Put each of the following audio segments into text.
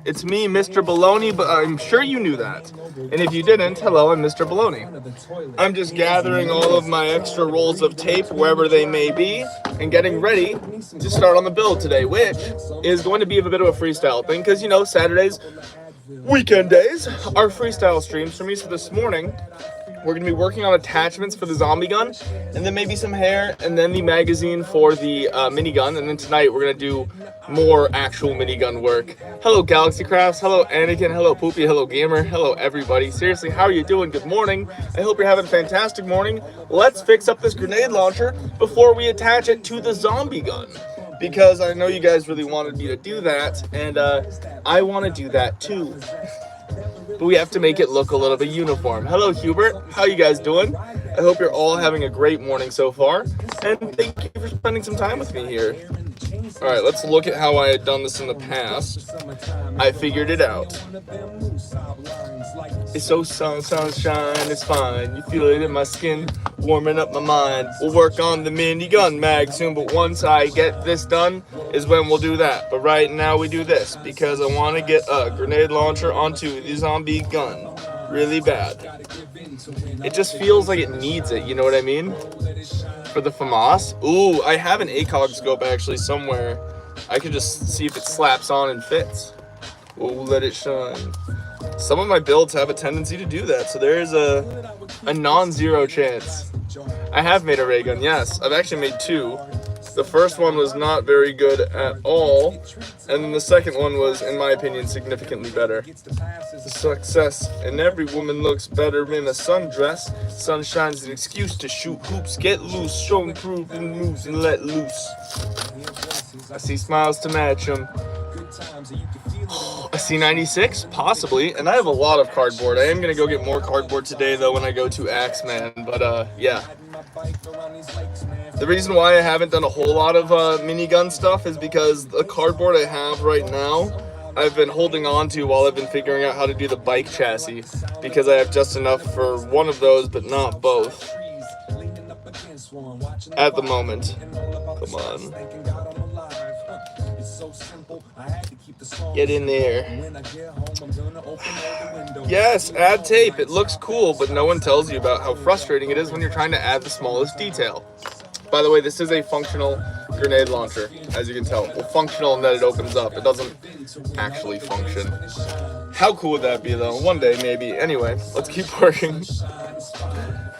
It's me, Mr. Bologna, but I'm sure you knew that. And if you didn't, hello, I'm Mr. Bologna. I'm just gathering all of my extra rolls of tape, wherever they may be, and getting ready to start on the build today, which is going to be a bit of a freestyle thing, because, you know, Saturdays, weekend days, are freestyle streams for me. So this morning, we're going to be working on attachments for the zombie gun, and then maybe some hair, and then the magazine for the minigun, and then tonight we're going to do more actual minigun work. Hello Galaxy Crafts, hello Anakin, hello Poopy, hello Gamer, hello everybody. Seriously, how are you doing? Good morning. I hope you're having a fantastic morning. Let's fix up this grenade launcher before we attach it to the zombie gun, because I know you guys really wanted me to do that, and I want to do that too. But we have to make it look a little bit uniform. Hello Hubert, how you guys doing? I hope you're all having a great morning so far, and thank you for spending some time with me here. Alright, let's look at how I had done this in the past. I figured it out. It's so sunshine, it's fine. You feel it in my skin, warming up my mind. We'll work on the minigun mag soon, but once I get this done is when we'll do that. But right now we do this because I want to get a grenade launcher onto the zombie gun really bad. It just feels like it needs it, you know what I mean? For the FAMAS. Ooh, I have an ACOG scope actually somewhere. I could just see if it slaps on and fits. Ooh, let it shine. Some of my builds have a tendency to do that, so there is a non-zero chance. I have made a ray gun, yes. I've actually made two. The first one was not very good at all, and then the second one was, in my opinion, significantly better. The success, and every woman looks better in a sundress. Sunshine's an excuse to shoot hoops, get loose, show and prove and moves and let loose. I see smiles to match them. I see 96, possibly, and I have a lot of cardboard. I am going to go get more cardboard today, though, when I go to Axeman, but, yeah. The reason why I haven't done a whole lot of minigun stuff is because the cardboard I have right now, I've been holding on to while I've been figuring out how to do the bike chassis, because I have just enough for one of those, but not both. At the moment. Come on. Get in there. Yes, add tape. It looks cool, but no one tells you about how frustrating it is when you're trying to add the smallest detail. By the way, this is a functional grenade launcher, as you can tell. Well, functional in that it opens up. It doesn't actually function. How cool would that be, though? One day, maybe. Anyway, let's keep working.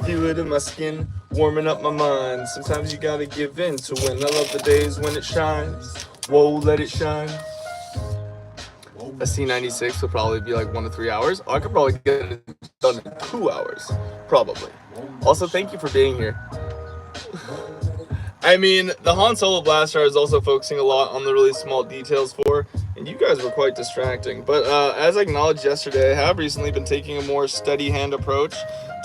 Feel it in my skin, warming up my mind. Sometimes you gotta give in to win. I love the days when it shines. Whoa, let it shine. A C96 would probably be like 1 to 3 hours. I could probably get it done in 2 hours. Probably. Also, thank you for being here. I mean, the Han Solo blaster I was also focusing a lot on the really small details for, and you guys were quite distracting. But as I acknowledged yesterday, I have recently been taking a more steady hand approach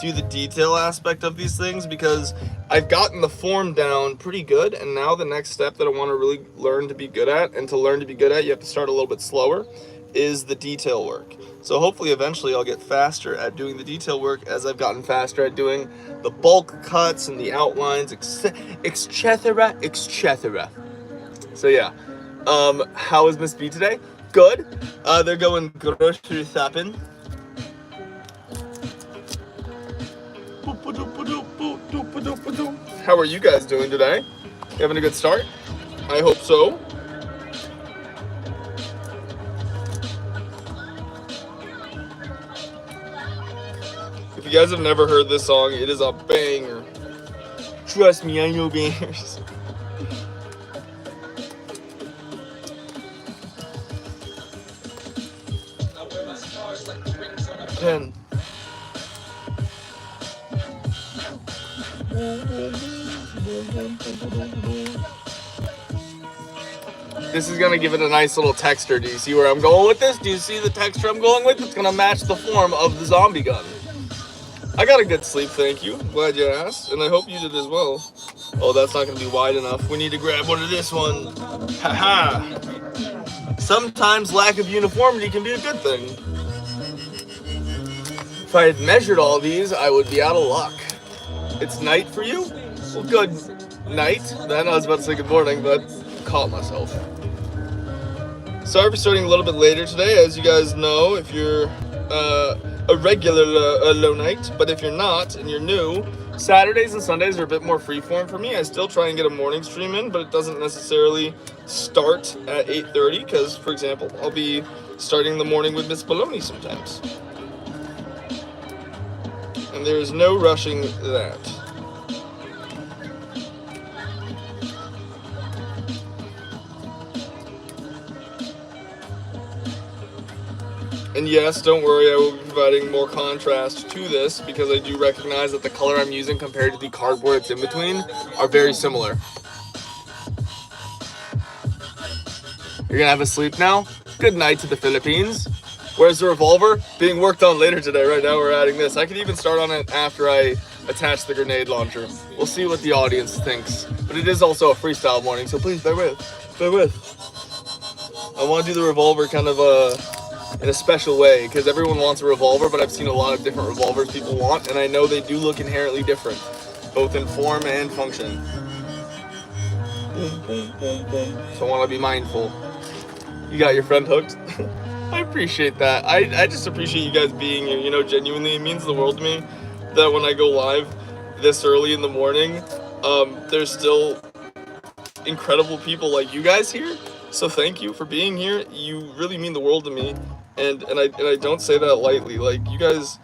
to the detail aspect of these things, because I've gotten the form down pretty good, and now the next step that I want to really learn to be good at, and to learn to be good at, you have to start a little bit slower, is the detail work. So hopefully eventually I'll get faster at doing the detail work as I've gotten faster at doing the bulk cuts and the outlines, etc. So yeah, how is Miss B today? Good. They're going grocery shopping. How are you guys doing today? You having a good start? I hope so. If you guys have never heard this song, it is a banger. Trust me, I know bangers. Pen. This is gonna give it a nice little texture. Do you see where I'm going with this? Do you see the texture I'm going with? It's gonna match the form of the zombie gun. I got a good sleep, thank you. Glad you asked, and I hope you did as well. Oh, that's not gonna be wide enough. We need to grab one of this one. Haha. Sometimes lack of uniformity can be a good thing. If I had measured all these, I would be out of luck. It's night for you? Well, good night. Then I was about to say good morning, but caught myself. Sorry for starting a little bit later today, as you guys know, if you're a regular low night, but if you're not and you're new, Saturdays and Sundays are a bit more freeform for me. I still try and get a morning stream in, but it doesn't necessarily start at 8:30 because, for example, I'll be starting the morning with Miss Bologna sometimes. And there is no rushing that. And yes, don't worry, I will be providing more contrast to this because I do recognize that the color I'm using compared to the cardboard it's in between are very similar. You're gonna have a sleep now? Good night to the Philippines. Where's the revolver? Being worked on later today. Right now we're adding this. I could even start on it after I attach the grenade launcher. We'll see what the audience thinks. But it is also a freestyle morning, so please bear with. Bear with. I want to do the revolver kind of in a special way because everyone wants a revolver, but I've seen a lot of different revolvers people want, and I know they do look inherently different, both in form and function. So I want to be mindful. You got your friend hooked? I appreciate that. I just appreciate you guys being here. You know, genuinely, it means the world to me that when I go live this early in the morning, there's still incredible people like you guys here. So thank you for being here. You really mean the world to me. And I don't say that lightly. Like, you guys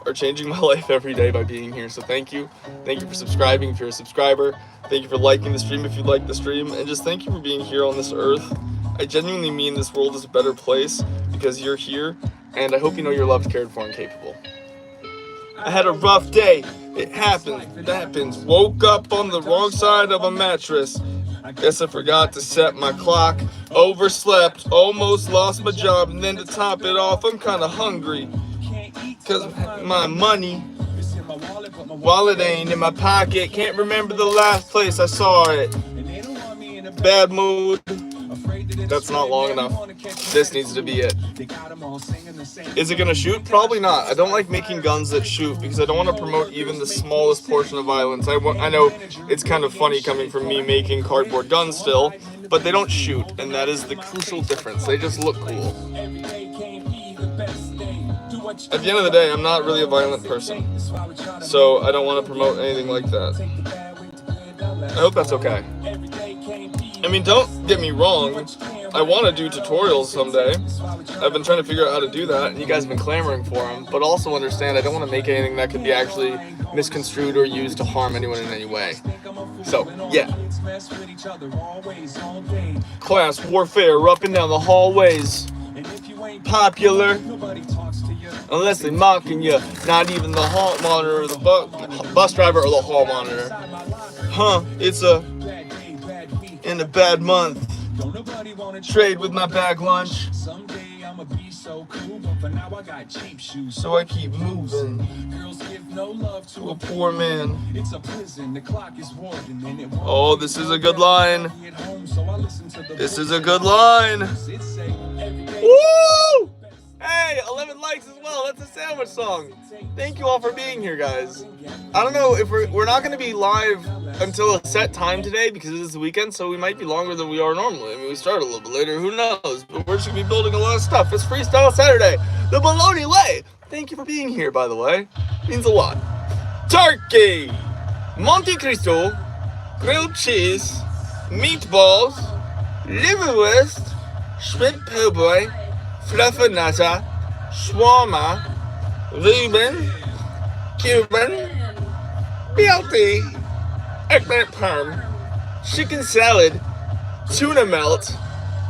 are changing my life every day by being here. So thank you. Thank you for subscribing if you're a subscriber. Thank you for liking the stream if you like the stream. And just thank you for being here on this earth. I genuinely mean this world is a better place because you're here. And I hope you know you're loved, cared for, and capable. I had a rough day. It happens. It happens. Woke up on the wrong side of a mattress. Guess I forgot to set my clock. Overslept, almost lost my job, and then to top it off, I'm kinda hungry. Cause my money, wallet ain't in my pocket. Can't remember the last place I saw it. Bad mood. That's not long enough. This needs to be it. Is it gonna shoot? Probably not. I don't like making guns that shoot because I don't want to promote even the smallest portion of violence. I know it's kind of funny coming from me making cardboard guns still, but they don't shoot, and that is the crucial difference. They just look cool. At the end of the day, I'm not really a violent person, so I don't want to promote anything like that. I hope that's okay. I mean, don't get me wrong, I want to do tutorials someday. I've been trying to figure out how to do that, and you guys have been clamoring for them, but also understand I don't want to make anything that could be actually misconstrued or used to harm anyone in any way. So, yeah. Class warfare up and down the hallways. Popular. Unless they're mocking you, not even the hall monitor or the bus driver or the hall monitor. Huh, it's in a bad month. Trade with my bag lunch. So I keep moving to a poor man. Oh, this is a good line. This is a good line. Woo! Hey, 11 likes as well. That's a sandwich song. Thank you all for being here, guys. I don't know if we're not going to be live until a set time today because it is the weekend, so we might be longer than we are normally. I mean, we start a little bit later. Who knows? But we're just going to be building a lot of stuff. It's Freestyle Saturday. The Bologna way. Thank you for being here, by the way. It means a lot. Turkey, Monte Cristo, grilled cheese, meatballs, liverwurst, shrimp po' boy, fluffernutter, shawarma, Reuben, Cuban, BLT, eggplant parm, chicken salad, tuna melt,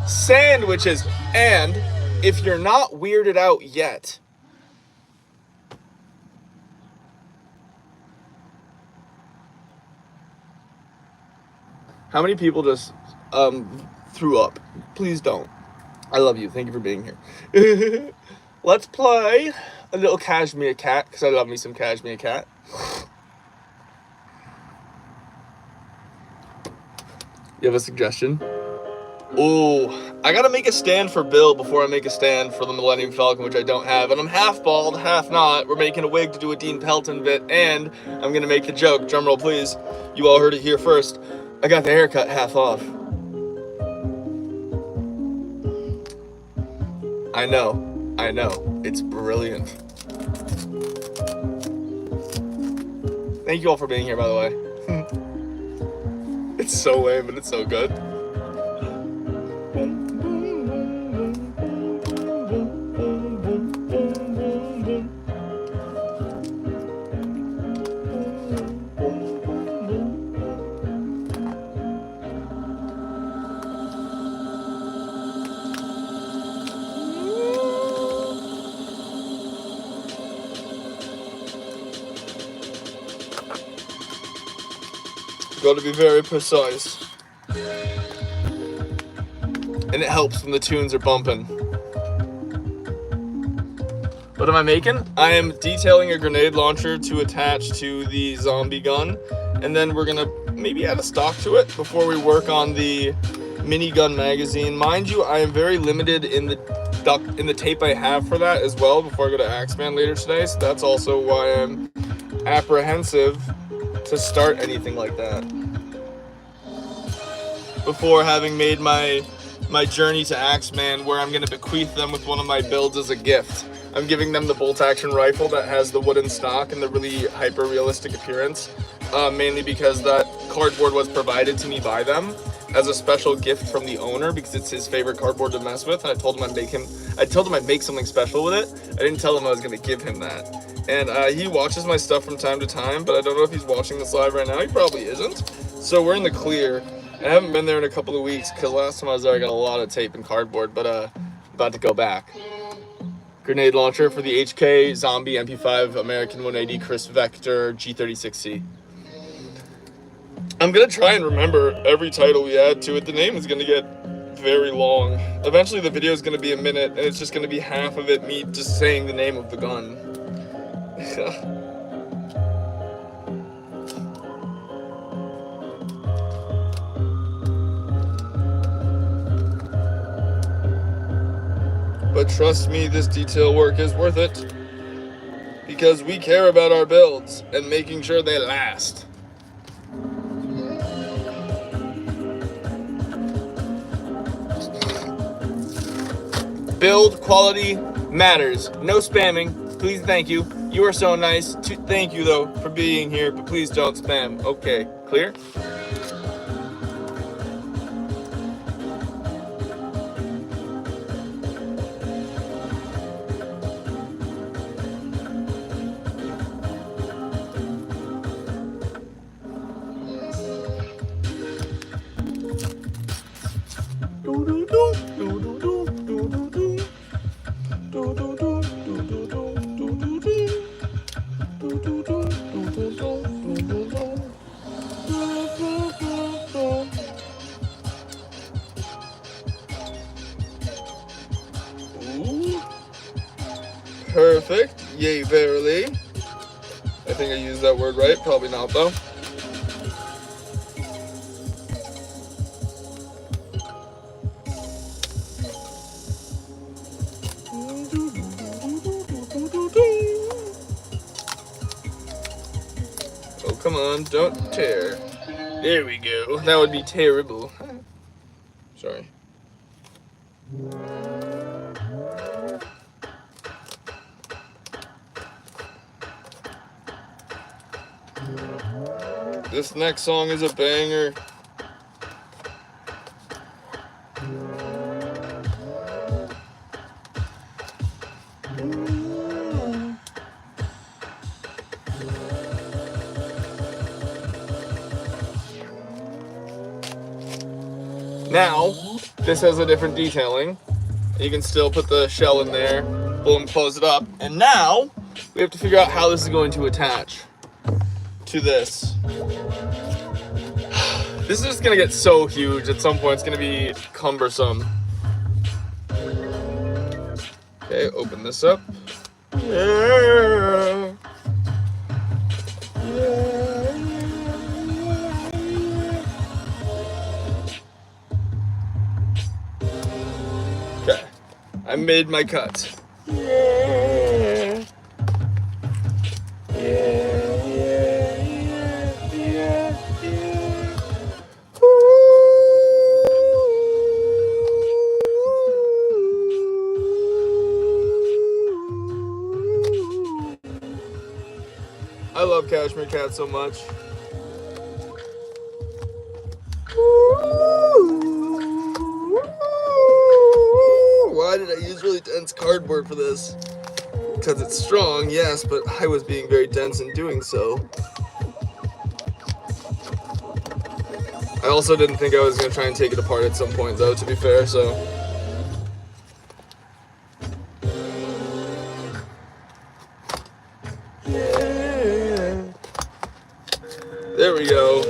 sandwiches, and if you're not weirded out yet, how many people just threw up? Please don't. I love you. Thank you for being here. Let's play a little Cashmere Cat, because I love me some Cashmere Cat. You have a suggestion? Oh, I gotta make a stand for Bill before I make a stand for the Millennium Falcon, which I don't have. And I'm half bald, half not. We're making a wig to do a Dean Pelton bit, and I'm gonna make the joke. Drumroll, please. You all heard it here first. I got the haircut half off. I know. It's brilliant. Thank you all for being here, by the way. It's so lame, but it's so good. Got to be very precise. And it helps when the tunes are bumping. What am I making? I am detailing a grenade launcher to attach to the zombie gun. And then we're gonna maybe add a stock to it before we work on the minigun magazine. Mind you, I am very limited in the tape I have for that as well before I go to Axeman later today. So that's also why I'm apprehensive to start anything like that before having made my journey to Axeman, where I'm going to bequeath them with one of my builds as a gift. I'm giving them the bolt action rifle that has the wooden stock and the really hyper realistic appearance, mainly because that cardboard was provided to me by them as a special gift from the owner because it's his favorite cardboard to mess with. And I told him I'd make something special with it. I didn't tell him I was going to give him that. And he watches my stuff from time to time, but I don't know if he's watching this live right now. He probably isn't. So we're in the clear. I haven't been there in a couple of weeks because last time I was there I got a lot of tape and cardboard, but about to go back. Grenade launcher for the HK Zombie MP5 American 180 Chris Vector G36C. I'm going to try and remember every title we add to it. The name is going to get very long. Eventually the video is going to be a minute and it's just going to be half of it me just saying the name of the gun. But trust me, this detail work is worth it because we care about our builds and making sure they last. Build quality matters. No spamming. Please, thank you. You are so nice. Thank you, though, for being here, but please don't spam. Okay, clear? Perfect. Yay, verily. I think I used that word right. Probably not, though. Oh, come on. Don't tear. There we go. That would be terrible. Sorry. This next song is a banger. Now, this has a different detailing. You can still put the shell in there, boom, close it up. And now, we have to figure out how this is going to attach to this. This is just gonna get so huge at some point, it's gonna be cumbersome. Okay, open this up. Yeah. Okay, I made my cut. Yeah. I love Cashmere Cat so much. Why did I use really dense cardboard for this? Because it's strong, yes, but I was being very dense in doing so. I also didn't think I was going to try and take it apart at some point, though, to be fair, so... Yeah. There we go.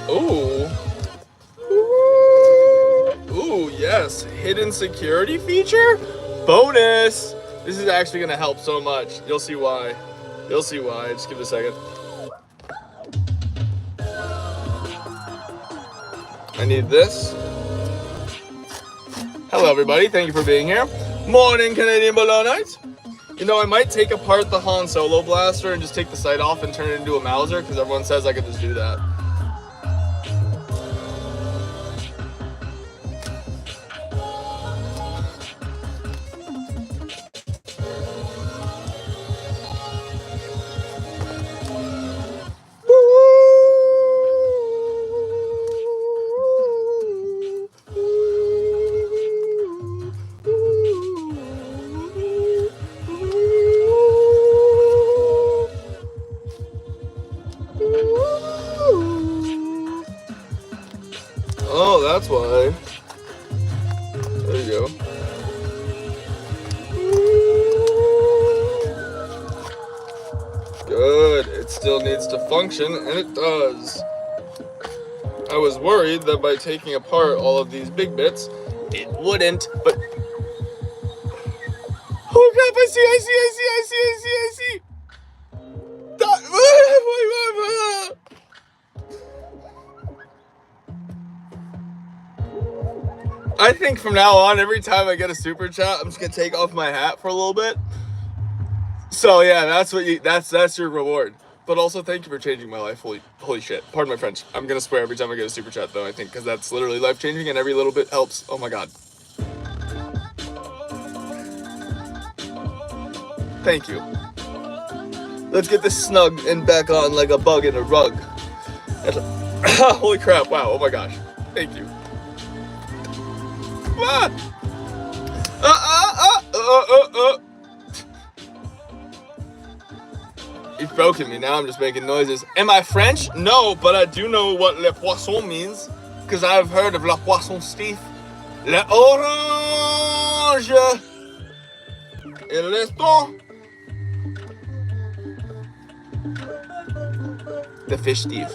Ooh. Ooh, yes. Hidden security feature? Bonus! This is actually going to help so much. You'll see why. You'll see why. Just give it a second. I need this. Hello, everybody. Thank you for being here. Morning, Canadian Bolognites. You know, I might take apart the Han Solo blaster and just take the sight off and turn it into a Mauser, because everyone says I could just do that. Oh, that's why. There you go. Good. It still needs to function, and it does. I was worried that by taking apart all of these big bits, it wouldn't, but... Holy crap, I see! I think from now on, every time I get a super chat, I'm just gonna take off my hat for a little bit. So yeah, that's your reward. But also, thank you for changing my life. Holy shit. Pardon my French. I'm gonna swear every time I get a super chat, though, I think, because that's literally life changing, and every little bit helps. Oh my god. Thank you. Let's get this snug and back on like a bug in a rug. Holy crap! Wow. Oh my gosh. Thank you. You've broken me. Now I'm just making noises. Am I French? No, but I do know what le poisson means, because I've heard of la poisson Steve. Le orange et le laiton. The fish Steve.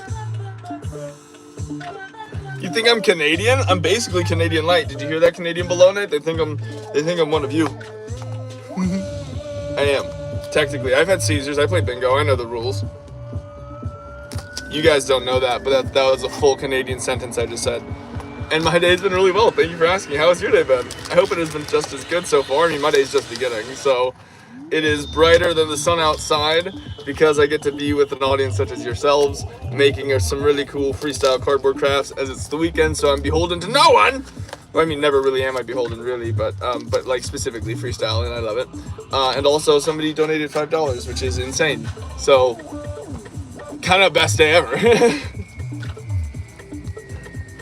You think I'm Canadian? I'm basically Canadian light. Did you hear that, Canadian Bologna? They think I'm one of you. I am. Technically, I've had Caesars. I play bingo. I know the rules. You guys don't know that, but that was a full Canadian sentence I just said. And my day's been really well. Thank you for asking. How has your day been? I hope it has been just as good so far. I mean, my day's just beginning, so it is brighter than the sun outside because I get to be with an audience such as yourselves, making some really cool freestyle cardboard crafts as it's the weekend, so I'm beholden to no one. Well, I mean, never really am I beholden, really, but like specifically freestyle, and I love it. And also, somebody donated $5, which is insane. So, kind of best day ever.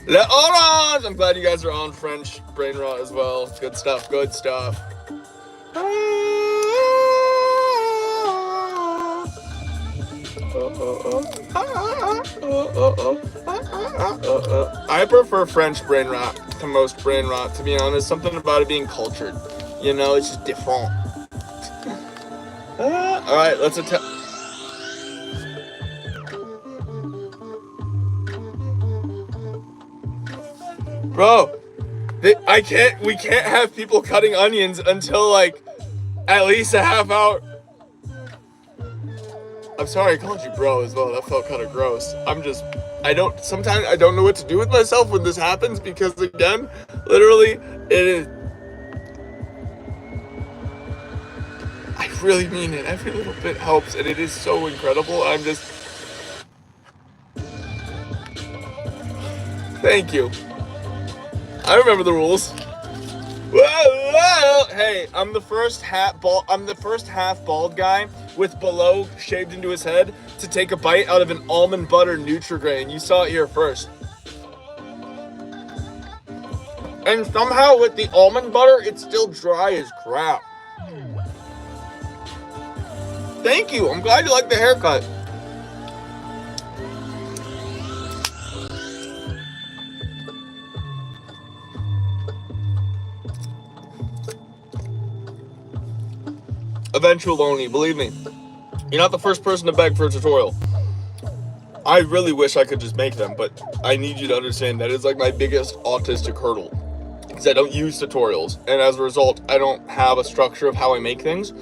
Le orange! I'm glad you guys are on French brain rot as well. Good stuff, good stuff. I prefer French brain rot to most brain rot, to be honest. Something about it being cultured. You know, it's just different. Alright, let's attempt. Bro, we can't have people cutting onions until like at least a half hour. I'm sorry I called you bro as well. That felt kind of gross. Sometimes I don't know what to do with myself when this happens because, again, literally, it is. I really mean it. Every little bit helps, and it is so incredible. I'm just. Thank you. I remember the rules. Whoa, whoa. Hey, I'm the first half bald guy with below shaved into his head to take a bite out of an almond butter Nutri-Grain. You saw it here first. And somehow with the almond butter, it's still dry as crap. Thank you. I'm glad you like the haircut. Eventually, believe me. You're not the first person to beg for a tutorial. I really wish I could just make them, but I need you to understand that it's like my biggest autistic hurdle. Because I don't use tutorials, and as a result, I don't have a structure of how I make things.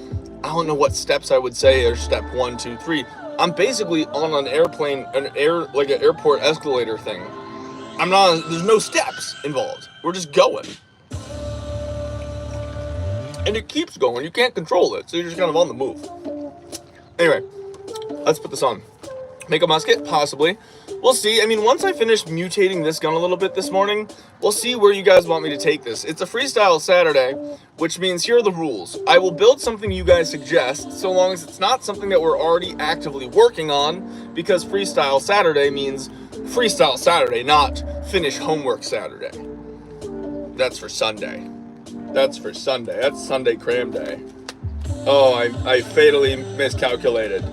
I don't know what steps I would say are step 1, 2, 3. I'm basically on an airplane, like an airport escalator thing. There's no steps involved. We're just going. And it keeps going. You can't control it, so you're just kind of on the move. Anyway, let's put this on. Make a musket? Possibly. We'll see. I mean, once I finish mutating this gun a little bit this morning, we'll see where you guys want me to take this. It's a freestyle Saturday, which means here are the rules. I will build something you guys suggest, so long as it's not something that we're already actively working on, because freestyle Saturday means freestyle Saturday, not finish homework Saturday. That's for Sunday. That's Sunday cram day. Oh, I fatally miscalculated.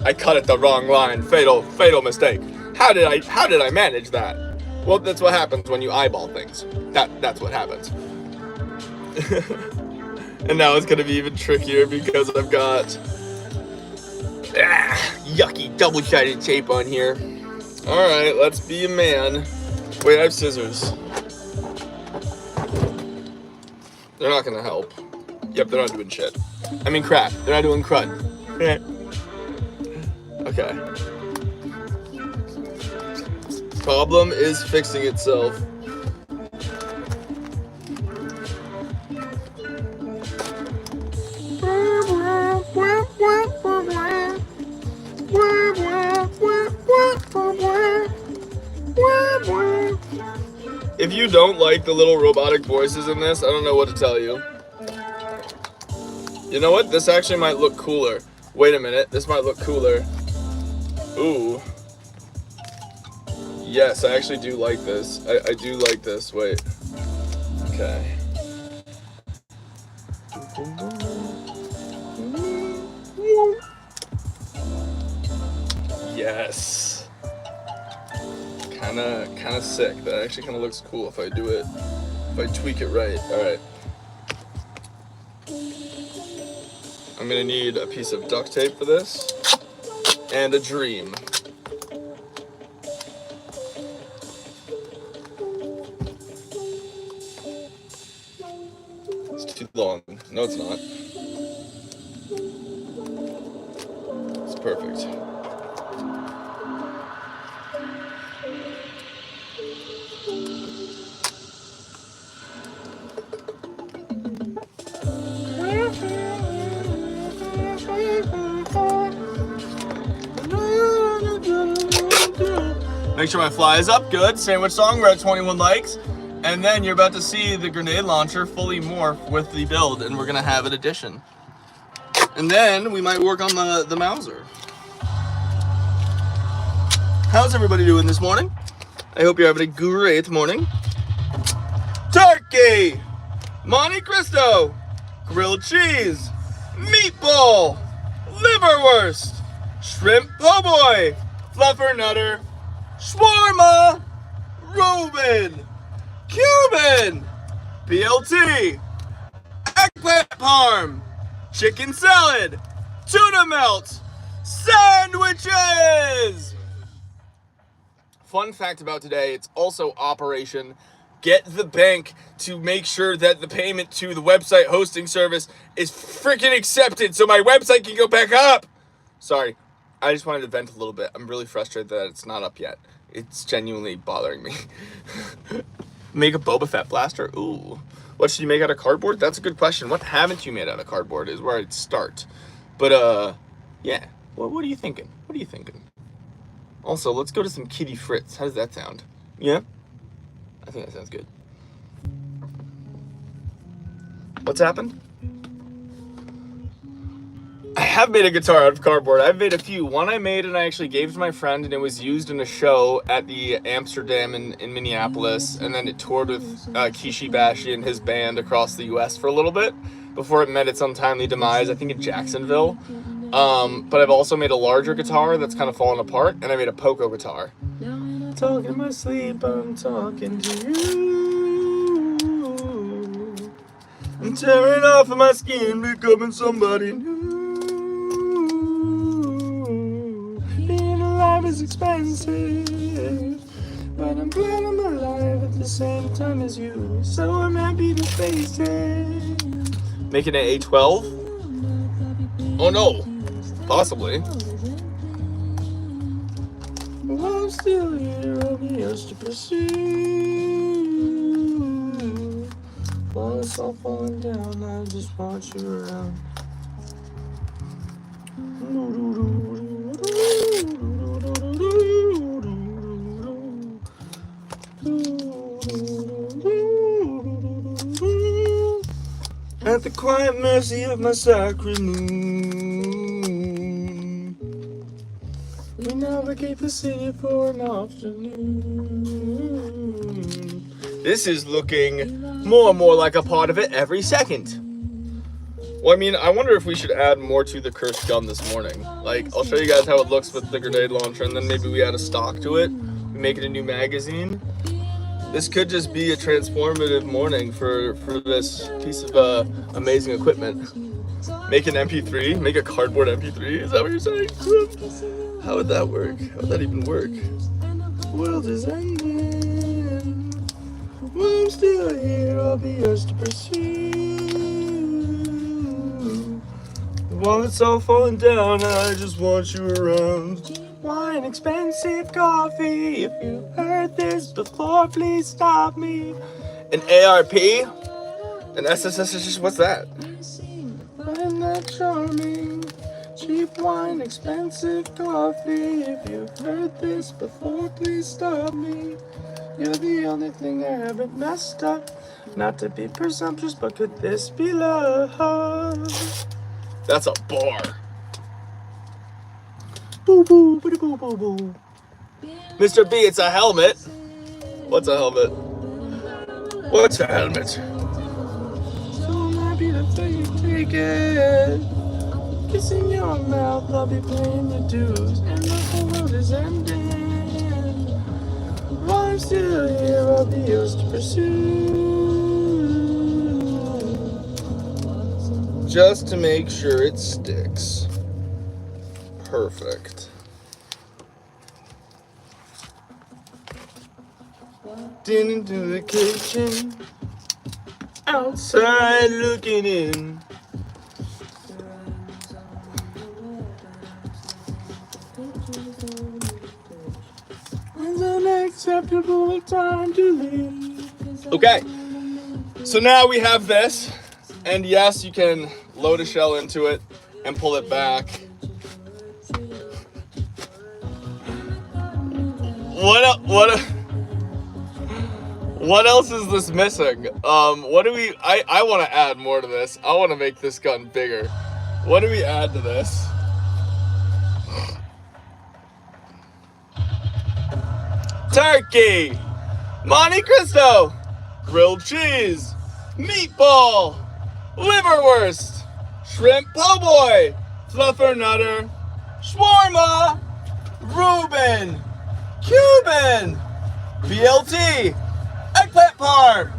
I cut it the wrong line. Fatal mistake. How did I manage that? Well, that's what happens when you eyeball things. That's what happens. And now it's gonna be even trickier because I've got yucky double-sided tape on here. All right, let's be a man. Wait, I have scissors. They're not gonna help. Yep, they're not doing shit. I mean crap. They're not doing crud. Okay. Problem is fixing itself. If you don't like the little robotic voices in this, I don't know what to tell you. You know what? This actually might look cooler. Wait a minute. This might look cooler. Ooh. Yes, I actually do like this. I do like this. Wait. Okay. Yes. Kinda sick. That actually kinda looks cool if I do it. If I tweak it right. Alright. I'm gonna need a piece of duct tape for this. And a dream. It's too long. No, it's not. It's perfect. Make sure my fly is up. Good. Sandwich song. We're at 21 likes. And then you're about to see the grenade launcher fully morph with the build, and we're going to have an addition. And then we might work on the Mauser. How's everybody doing this morning? I hope you're having a great morning. Turkey! Monte Cristo! Grilled cheese! Meatball! Liverwurst! Shrimp po' boy! Fluffernutter! Shawarma! Reuben! Cuban! BLT! Eggplant parm! Chicken salad! Tuna melt! Sandwiches! Fun fact about today, it's also Operation Get the Bank to make sure that the payment to the website hosting service is freaking accepted so my website can go back up. Sorry, I just wanted to vent a little bit. I'm really frustrated that it's not up yet. It's genuinely bothering me. Make a Boba Fett blaster? Ooh. What should you make out of cardboard? That's a good question. What haven't you made out of cardboard is where I'd start. But, yeah. What are you thinking? What are you thinking? Also, let's go to some Kitty Fritz. How does that sound? Yeah? I think that sounds good. What's happened? I have made a guitar out of cardboard. I've made a few. One I made and I actually gave to my friend, and it was used in a show at the Amsterdam in Minneapolis, and then it toured with Kishi Bashi and his band across the US for a little bit before it met its untimely demise, I think in Jacksonville. But I've also made a larger guitar that's kind of fallen apart, and I made a Poco guitar. Talking in my sleep, I'm talking to you. I'm tearing off of my skin, becoming somebody new. Being alive is expensive, but I'm glad I'm alive at the same time as you. So I'm happy to face it. Making it A12? Oh no, possibly. Well, I'm still here, only yours to pursue. While it's all falling down, I just want you around. At the quiet mercy of my sacred moon, we navigate the city for an afternoon. This is looking more and more like a part of it every second. Well, I mean, I wonder if we should add more to the cursed gun this morning. Like, I'll show you guys how it looks with the grenade launcher, and then maybe we add a stock to it. We make it a new magazine. This could just be a transformative morning for this piece of amazing equipment. Make an MP3, make a cardboard MP3, is that what you're saying? How would that work? How would that even work? The world is ending. Well, I'm still here, I'll be yours to pursue. While it's all falling down, I just want you around. Wine, expensive coffee. If you heard this before, please stop me. An ARP? An SSS? What's that? I'm not charming. Cheap wine, expensive coffee. If you've heard this before, please stop me. You're the only thing I haven't messed up. Not to be presumptuous, but could this be love? That's a bar. Boo boo boo boo boo boo. Mr. B, it's a helmet. What's a helmet? What's a helmet? So I'm happy to take it. Kissing your mouth, I'll be paying your dues, and the whole world is ending. While I'm still here, I'll be yours to pursue. Just to make sure it sticks. Perfect. Into the kitchen, outside looking in. It's unacceptable time to leave. Okay, so now we have this, and yes, you can load a shell into it and pull it back. What else is this missing? What do we? I want to add more to this. I want to make this gun bigger. What do we add to this? Turkey, Monte Cristo, grilled cheese, meatball, liverwurst, shrimp po' boy, fluffernutter, shawarma, Reuben, Cuban, BLT, eggplant parm,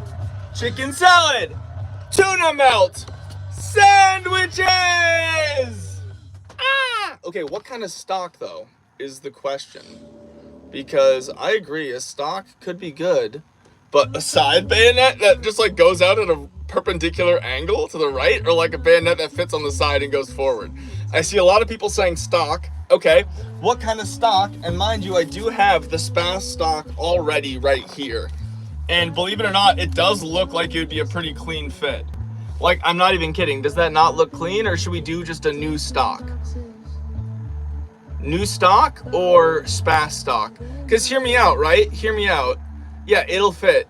chicken salad, tuna melt, sandwiches! Okay, what kind of stock, though, is the question. Because I agree, a stock could be good, but a side bayonet that just like goes out at a perpendicular angle to the right, or like a bayonet that fits on the side and goes forward. I see a lot of people saying stock. Okay, what kind of stock? And mind you, I do have the SPAS stock already right here. And believe it or not, it does look like it would be a pretty clean fit. Like, I'm not even kidding. Does that not look clean, or should we do just a new stock? New stock or SPAS stock? Because hear me out, right? Hear me out. Yeah, it'll fit.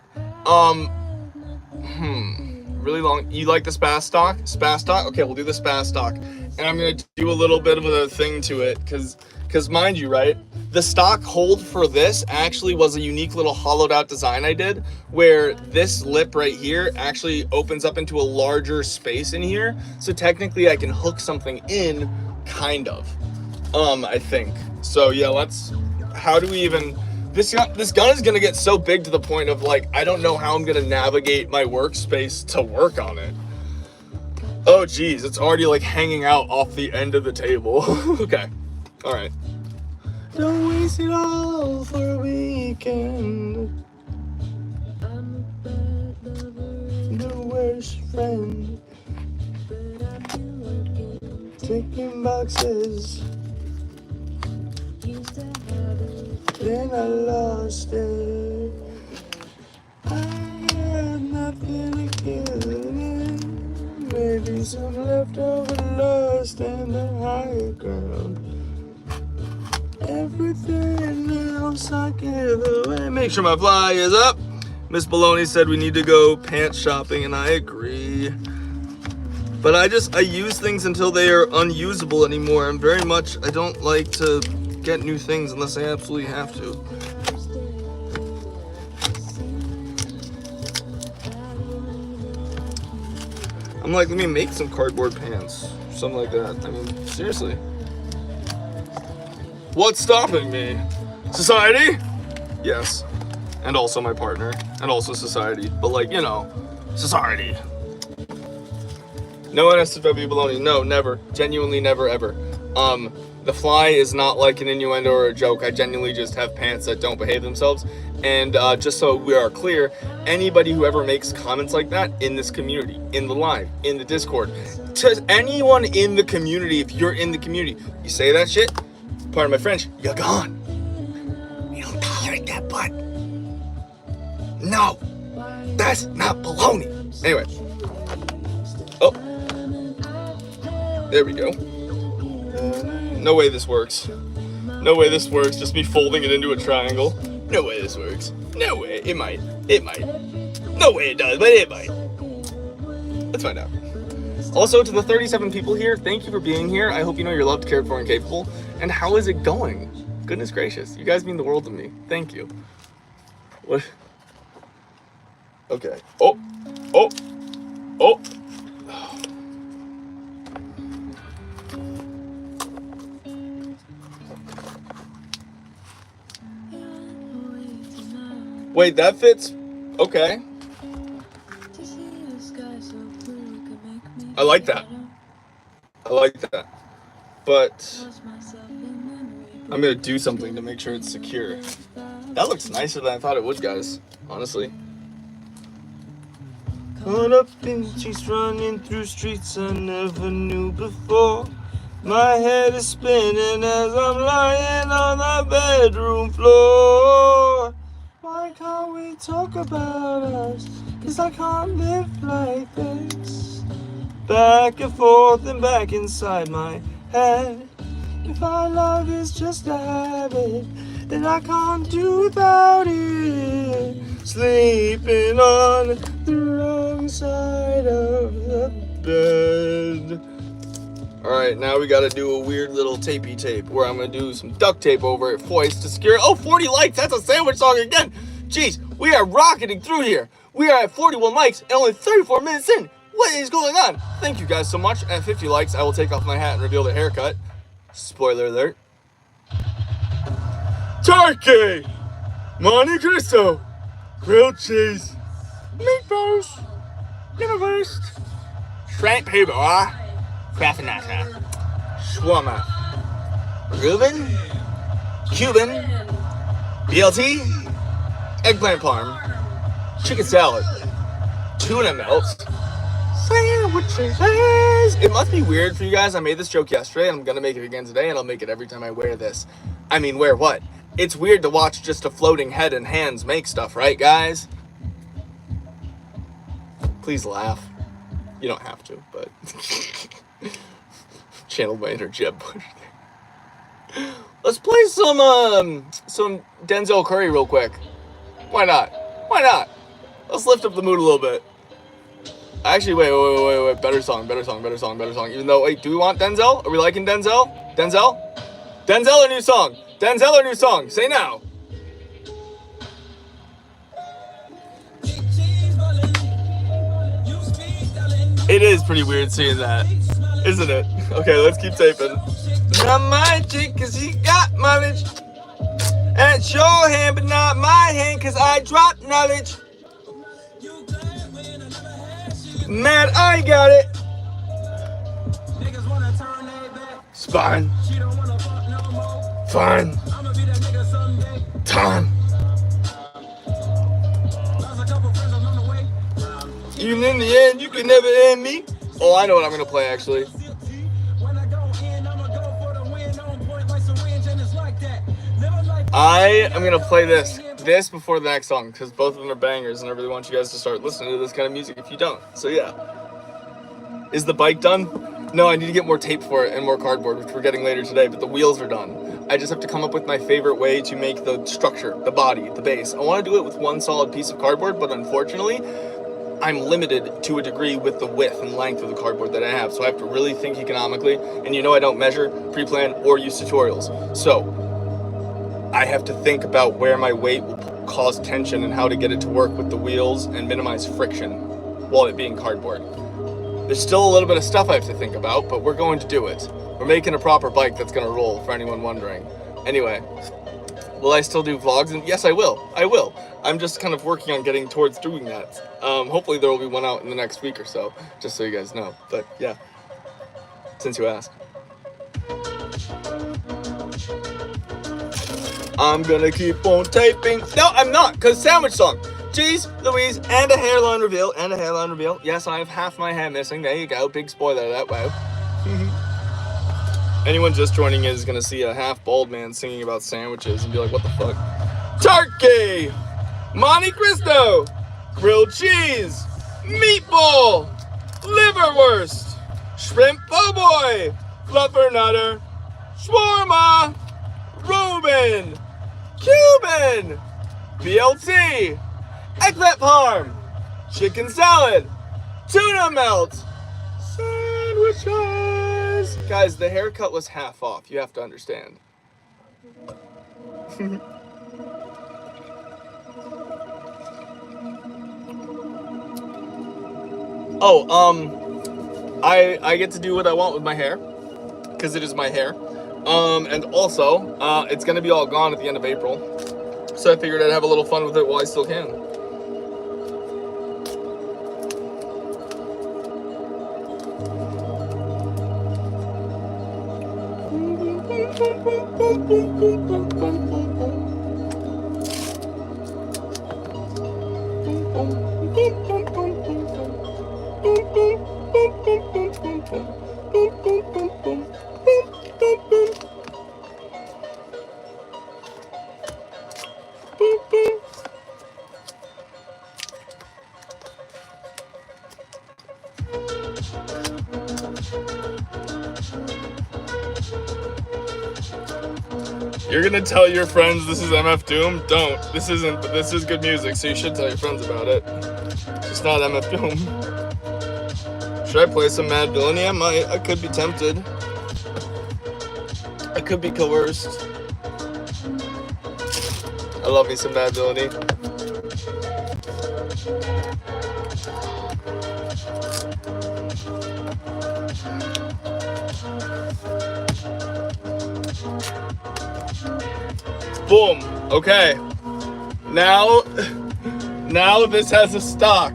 Really really long. You like the spas stock? Spas stock? Okay, we'll do the spas stock. And I'm going to do a little bit of a thing to it because mind you, right? The stock hold for this actually was a unique little hollowed out design I did where this lip right here actually opens up into a larger space in here. So technically I can hook something in, kind of, I think. So yeah, how do we even, this gun is gonna get so big to the point of like, I don't know how I'm gonna navigate my workspace to work on it. Oh geez, it's already like hanging out off the end of the table. Okay, all right. Don't waste it all for a weekend. I'm a bad lover, the worst friend. But I feel like ticking boxes. Used to have it, then I lost it. I had nothing to give. Maybe some leftover lust and the higher ground. Everything else I give away. Make sure my fly is up. Miss Bologna said we need to go pants shopping, and I agree. But I use things until they are unusable anymore. I don't like to get new things unless I absolutely have to. I'm like, let me make some cardboard pants. Something like that. I mean, seriously. What's stopping me? Society? Yes. And also my partner. And also society. But like, you know, society. No NSFW Bologna. No, never. Genuinely never, ever. The fly is not like an innuendo or a joke. I genuinely just have pants that don't behave themselves. And just so we are clear, anybody who ever makes comments like that in this community, in the live, in the Discord, to anyone in the community, if you're in the community, you say that shit, pardon my French, you're gone. We don't tolerate that butt. No, that's not baloney. Anyway. Oh. There we go. No way this works. No way this works. Just me folding it into a triangle. No way this works. No way. It might. It might. No way it does, but it might. Let's find out. Also, to the 37 people here, thank you for being here. I hope you know you're loved, cared for, and capable. And how is it going? Goodness gracious. You guys mean the world to me. Thank you. What? Okay. Oh. Oh. Oh. Wait, that fits? Okay. I like that. I like that. But I'm gonna do something to make sure it's secure. That looks nicer than I thought it would, guys. Honestly. Caught up in cheeks running through streets I never knew before. My head is spinning as I'm lying on the bedroom floor. Why can't we talk about us? 'Cause I can't live like this. Back and forth and back inside my head. If our love is just a habit, then I can't do without it. Sleeping on the wrong side of the bed. Alright, now we gotta do a weird little tapey tape where I'm gonna do some duct tape over it, foist to secure. Oh, 40 likes! That's a sandwich song again! Jeez, we are rocketing through here. We are at 41 likes and only 34 minutes in. What is going on? Thank you guys so much. At 50 likes, I will take off my hat and reveal the haircut. Spoiler alert. Turkey! Monte Cristo! Grilled cheese! Meatballs! Universe! Shrimp paper, Craftologna, shawarma, Reuben, Cuban, BLT, eggplant parm, chicken salad, tuna melts, sandwiches. It must be weird for you guys. I made this joke yesterday, and I'm gonna make it again today, and I'll make it every time I wear this. I mean, wear what? It's weird to watch just a floating head and hands make stuff, right, guys? Please laugh. You don't have to, but... Channeled my inner Jeb Bush. Let's play some Denzel Curry real quick. Why not? Why not? Let's lift up the mood a little bit. Actually, wait. Better song. Even though, wait, do we want Denzel? Are we liking Denzel? Denzel or new song? Denzel or new song? Say now. It is pretty weird seeing that, isn't it? Okay, let's keep taping. Not my chick, cause he got mileage. And it's your hand, but not my hand, cause I dropped knowledge. Mad, I got it. Spine. Fine. Time. Even in the end, you can never end me. Oh, I know what I'm gonna play actually. I am gonna play this before the next song because both of them are bangers, and I really want you guys to start listening to this kind of music if you don't. So yeah. Is the bike done? No, I need to get more tape for it and more cardboard, which we're getting later today, but the wheels are done. I just have to come up with my favorite way to make the structure, the body, the base. I want to do it with one solid piece of cardboard, but unfortunately, I'm limited to a degree with the width and length of the cardboard that I have, so I have to really think economically, and you know I don't measure, pre-plan, or use tutorials. So, I have to think about where my weight will cause tension and how to get it to work with the wheels and minimize friction while it being cardboard. There's still a little bit of stuff I have to think about, but we're going to do it. We're making a proper bike that's going to roll, for anyone wondering. Anyway, will I still do vlogs? And yes, I will. I'm just kind of working on getting towards doing that. Hopefully there will be one out in the next week or so, just so you guys know. But yeah, since you asked. I'm gonna keep on taping. No, I'm not, because sandwich song. Jeez Louise, and a hairline reveal. Yes, I have half my hair missing. There you go. Big spoiler alert. Wow. Anyone just joining is gonna see a half bald man singing about sandwiches and be like, what the fuck? Turkey! Monte Cristo! Grilled cheese! Meatball! Liverwurst! Shrimp po' boy! Fluffernutter! Shawarma! Reuben! Cuban! BLT! Eggplant parm! Chicken salad! Tuna melt! Sandwiches! Guys, the haircut was half off. You have to understand. I get to do what I want with my hair, because it is my hair. And also, it's gonna be all gone at the end of April. So I figured I'd have a little fun with it while I still can. You're gonna tell your friends this is MF Doom? Don't. This isn't, but this is good music, so you should tell your friends about it. It's just not MF Doom. Should I play some Mad Villainy? I might. I could be tempted. I could be coerced. I love me some Mad Villainy. Boom. Okay. Now this has a stock.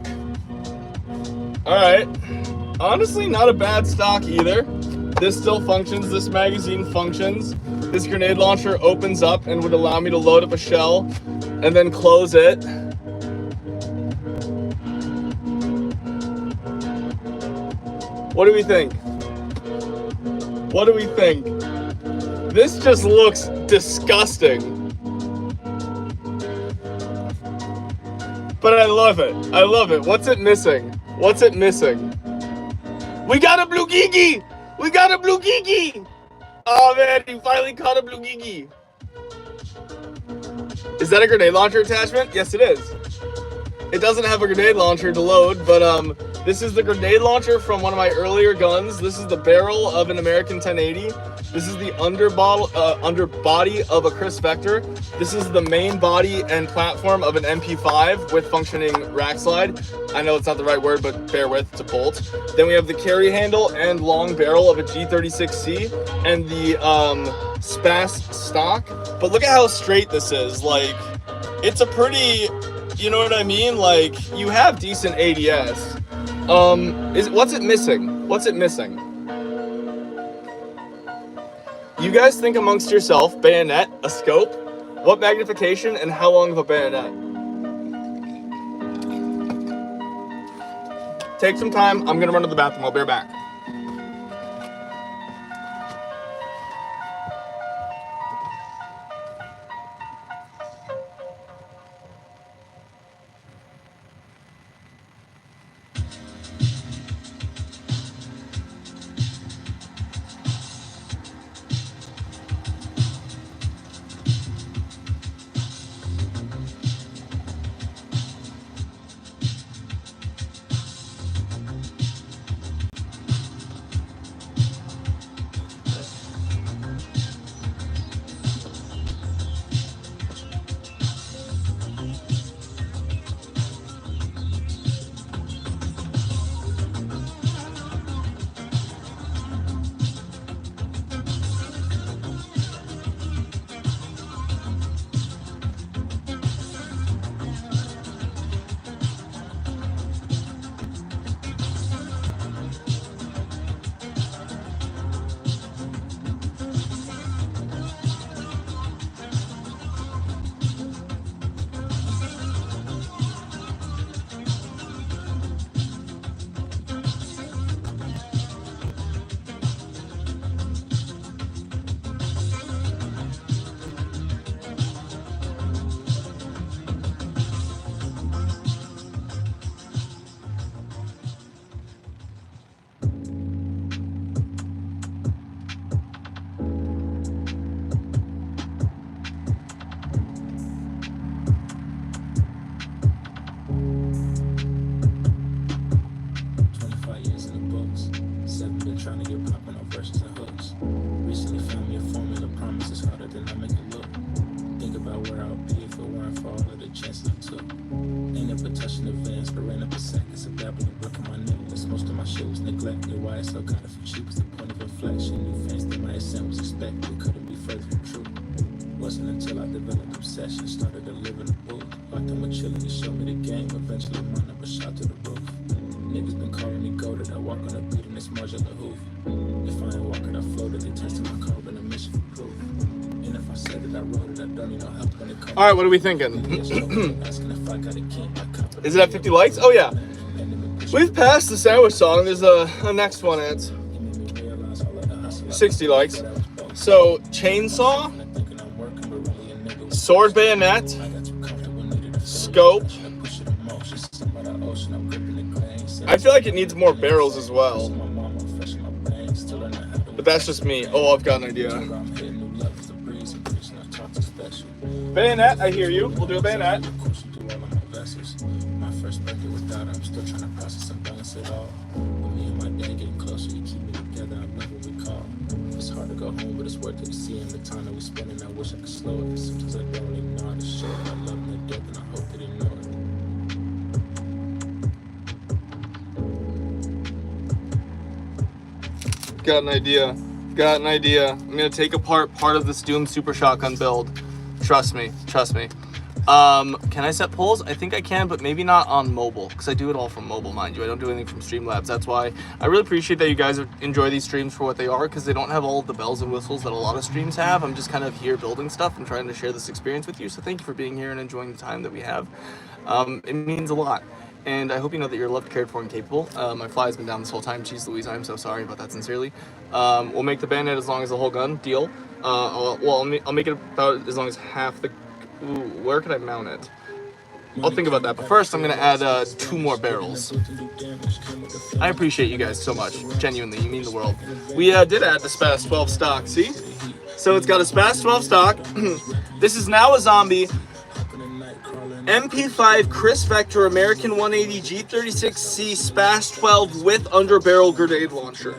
Alright. Honestly, not a bad stock either. This still functions. This magazine functions. This grenade launcher opens up and would allow me to load up a shell and then close it. What do we think? What do we think? This just looks disgusting. But I love it. I love it. What's it missing? What's it missing? We got a blue Gigi! We got a blue Gigi! Oh man, you finally caught a blue Gigi. Is that a grenade launcher attachment? Yes, it is. It doesn't have a grenade launcher to load, but This is the grenade launcher from one of my earlier guns. This is the barrel of an American 1080. This is the underbody of a Chris Vector. This is the main body and platform of an MP5 with functioning rack slide. I know it's not the right word, but bear with, it's a bolt. Then we have the carry handle and long barrel of a G36C and the SPAS stock. But look at how straight this is. Like, it's a pretty, you know what I mean? Like, you have decent ADS. What's it missing? What's it missing? You guys think amongst yourself, bayonet, a scope, what magnification, and how long of a bayonet? Take some time. I'm gonna run to the bathroom. I'll be right back. All right, what are we thinking? Is it at 50 likes? Oh yeah. We've passed the sandwich song. There's a next one at 60 likes. So chainsaw, sword bayonet, scope. I feel like it needs more barrels as well. But that's just me. Oh, I've got an idea. Bayonet, I hear you. We'll do a bayonet. My first birthday without I'm still trying to process and balance it all. With me and my dad getting closer, you keep me together, I love what we call. It's hard to go home, but it's worth it to see in the time that we spend, and I wish I could slow it. Sometimes I don't ignore it, show that I love them to death, and I hope they didn't know it. Got an idea. I'm gonna take apart part of this Doom Super Shotgun build. Trust me. Can I set polls? I think I can, but maybe not on mobile, because I do it all from mobile, mind you. I don't do anything from Streamlabs. That's why I really appreciate that you guys enjoy these streams for what they are, because they don't have all of the bells and whistles that a lot of streams have. I'm just kind of here building stuff and trying to share this experience with you. So thank you for being here and enjoying the time that we have. It means a lot. And I hope you know that you're loved, cared for, and capable. My fly has been down this whole time. Jeez Louise, I'm so sorry about that, sincerely. We'll make the bayonet as long as the whole gun. Deal. I'll make it about as long as half the... Ooh, where can I mount it? I'll think about that. But first, I'm going to add 2 more barrels. I appreciate you guys so much. Genuinely, you mean the world. We did add the SPAS 12 stock, see? So it's got a SPAS 12 stock. This is now a zombie. MP5 Chris Vector American 180 G36C Spash 12 with underbarrel grenade launcher.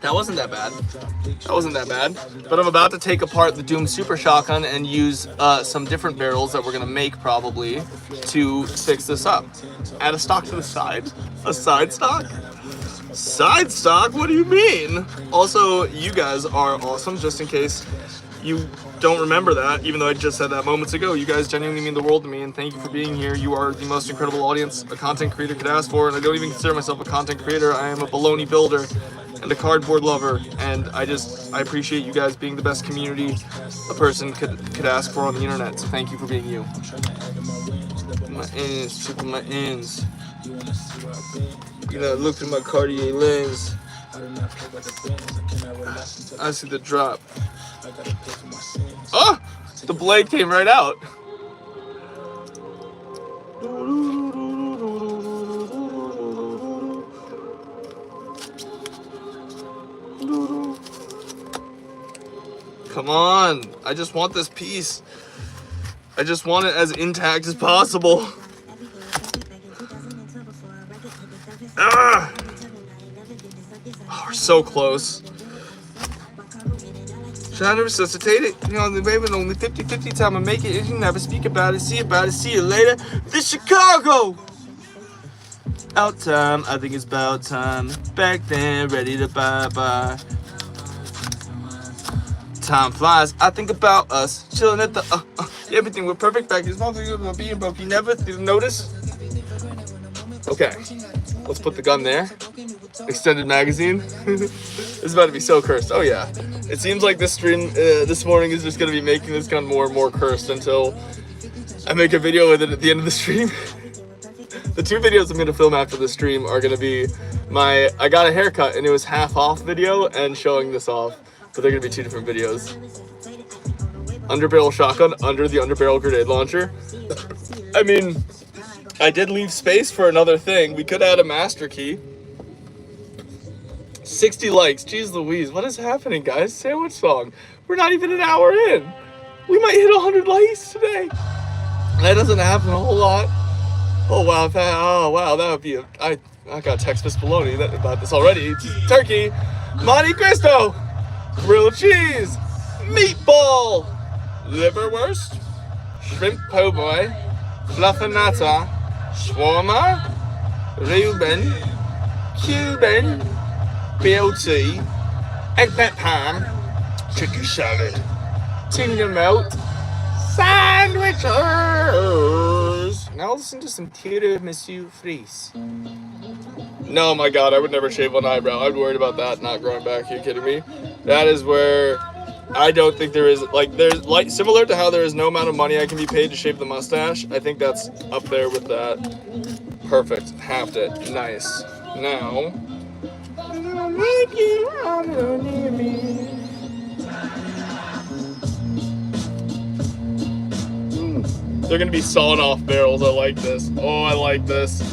That wasn't that bad. That wasn't that bad. But I'm about to take apart the Doom Super Shotgun and use some different barrels that we're gonna make probably to fix this up. Add a stock to the side. A side stock? Side stock? What do you mean? Also, you guys are awesome, just in case you don't remember that, even though I just said that moments ago. You guys genuinely mean the world to me, and thank you for being here. You are the most incredible audience a content creator could ask for, and I don't even consider myself a content creator. I am a Bologna builder and a cardboard lover, and I appreciate you guys being the best community a person could ask for on the internet, so thank you for being you. My ends, triple my ends. You know, look through my Cartier lens. I see the drop. Oh! The blade came right out. Come on. I just want this piece. I just want it as intact as possible. Ah! Oh, we're so close. Should I resuscitate it? You know, the baby only 50-50 time I make it. You never speak about it, see you later. This Chicago! Out time, I think it's about time. Back then, ready to bye-bye. Time flies, I think about us. Chilling at the, everything was perfect back. It's not being broke, you never notice? Okay, let's put the gun there. Extended magazine. This is about to be so cursed. Oh yeah. It seems like this stream this morning is just going to be making this gun more and more cursed until I make a video with it at the end of the stream. The two videos I'm going to film after the stream are going to be my I got a haircut and it was half off video and showing this off. But they're going to be two different videos. Underbarrel shotgun under the underbarrel grenade launcher. I mean, I did leave space for another thing. We could add a master key. 60 likes. Jeez Louise, what is happening, guys? Sandwich song. We're not even an hour in. We might hit 100 likes today. That doesn't happen a whole lot. Oh wow, that would be I got text Miss Bologna about this already. Turkey, Monte Cristo, grilled cheese, meatball, liverwurst, shrimp po' boy, fluffernutter, shawarma, Reuben, Cuban, BLT, eggplant ham, chicken salad, tinga melt, sandwiches. Now listen to some tiramisu fries. No, my God, I would never shave one eyebrow. I'm worried about that not growing back. Are you kidding me? That is where I don't think there is, there's similar to how there is no amount of money I can be paid to shave the mustache. I think that's up there with that. Perfect. Halved it. Nice. Now, they're gonna be sawing off barrels. I like this. Oh, I like this.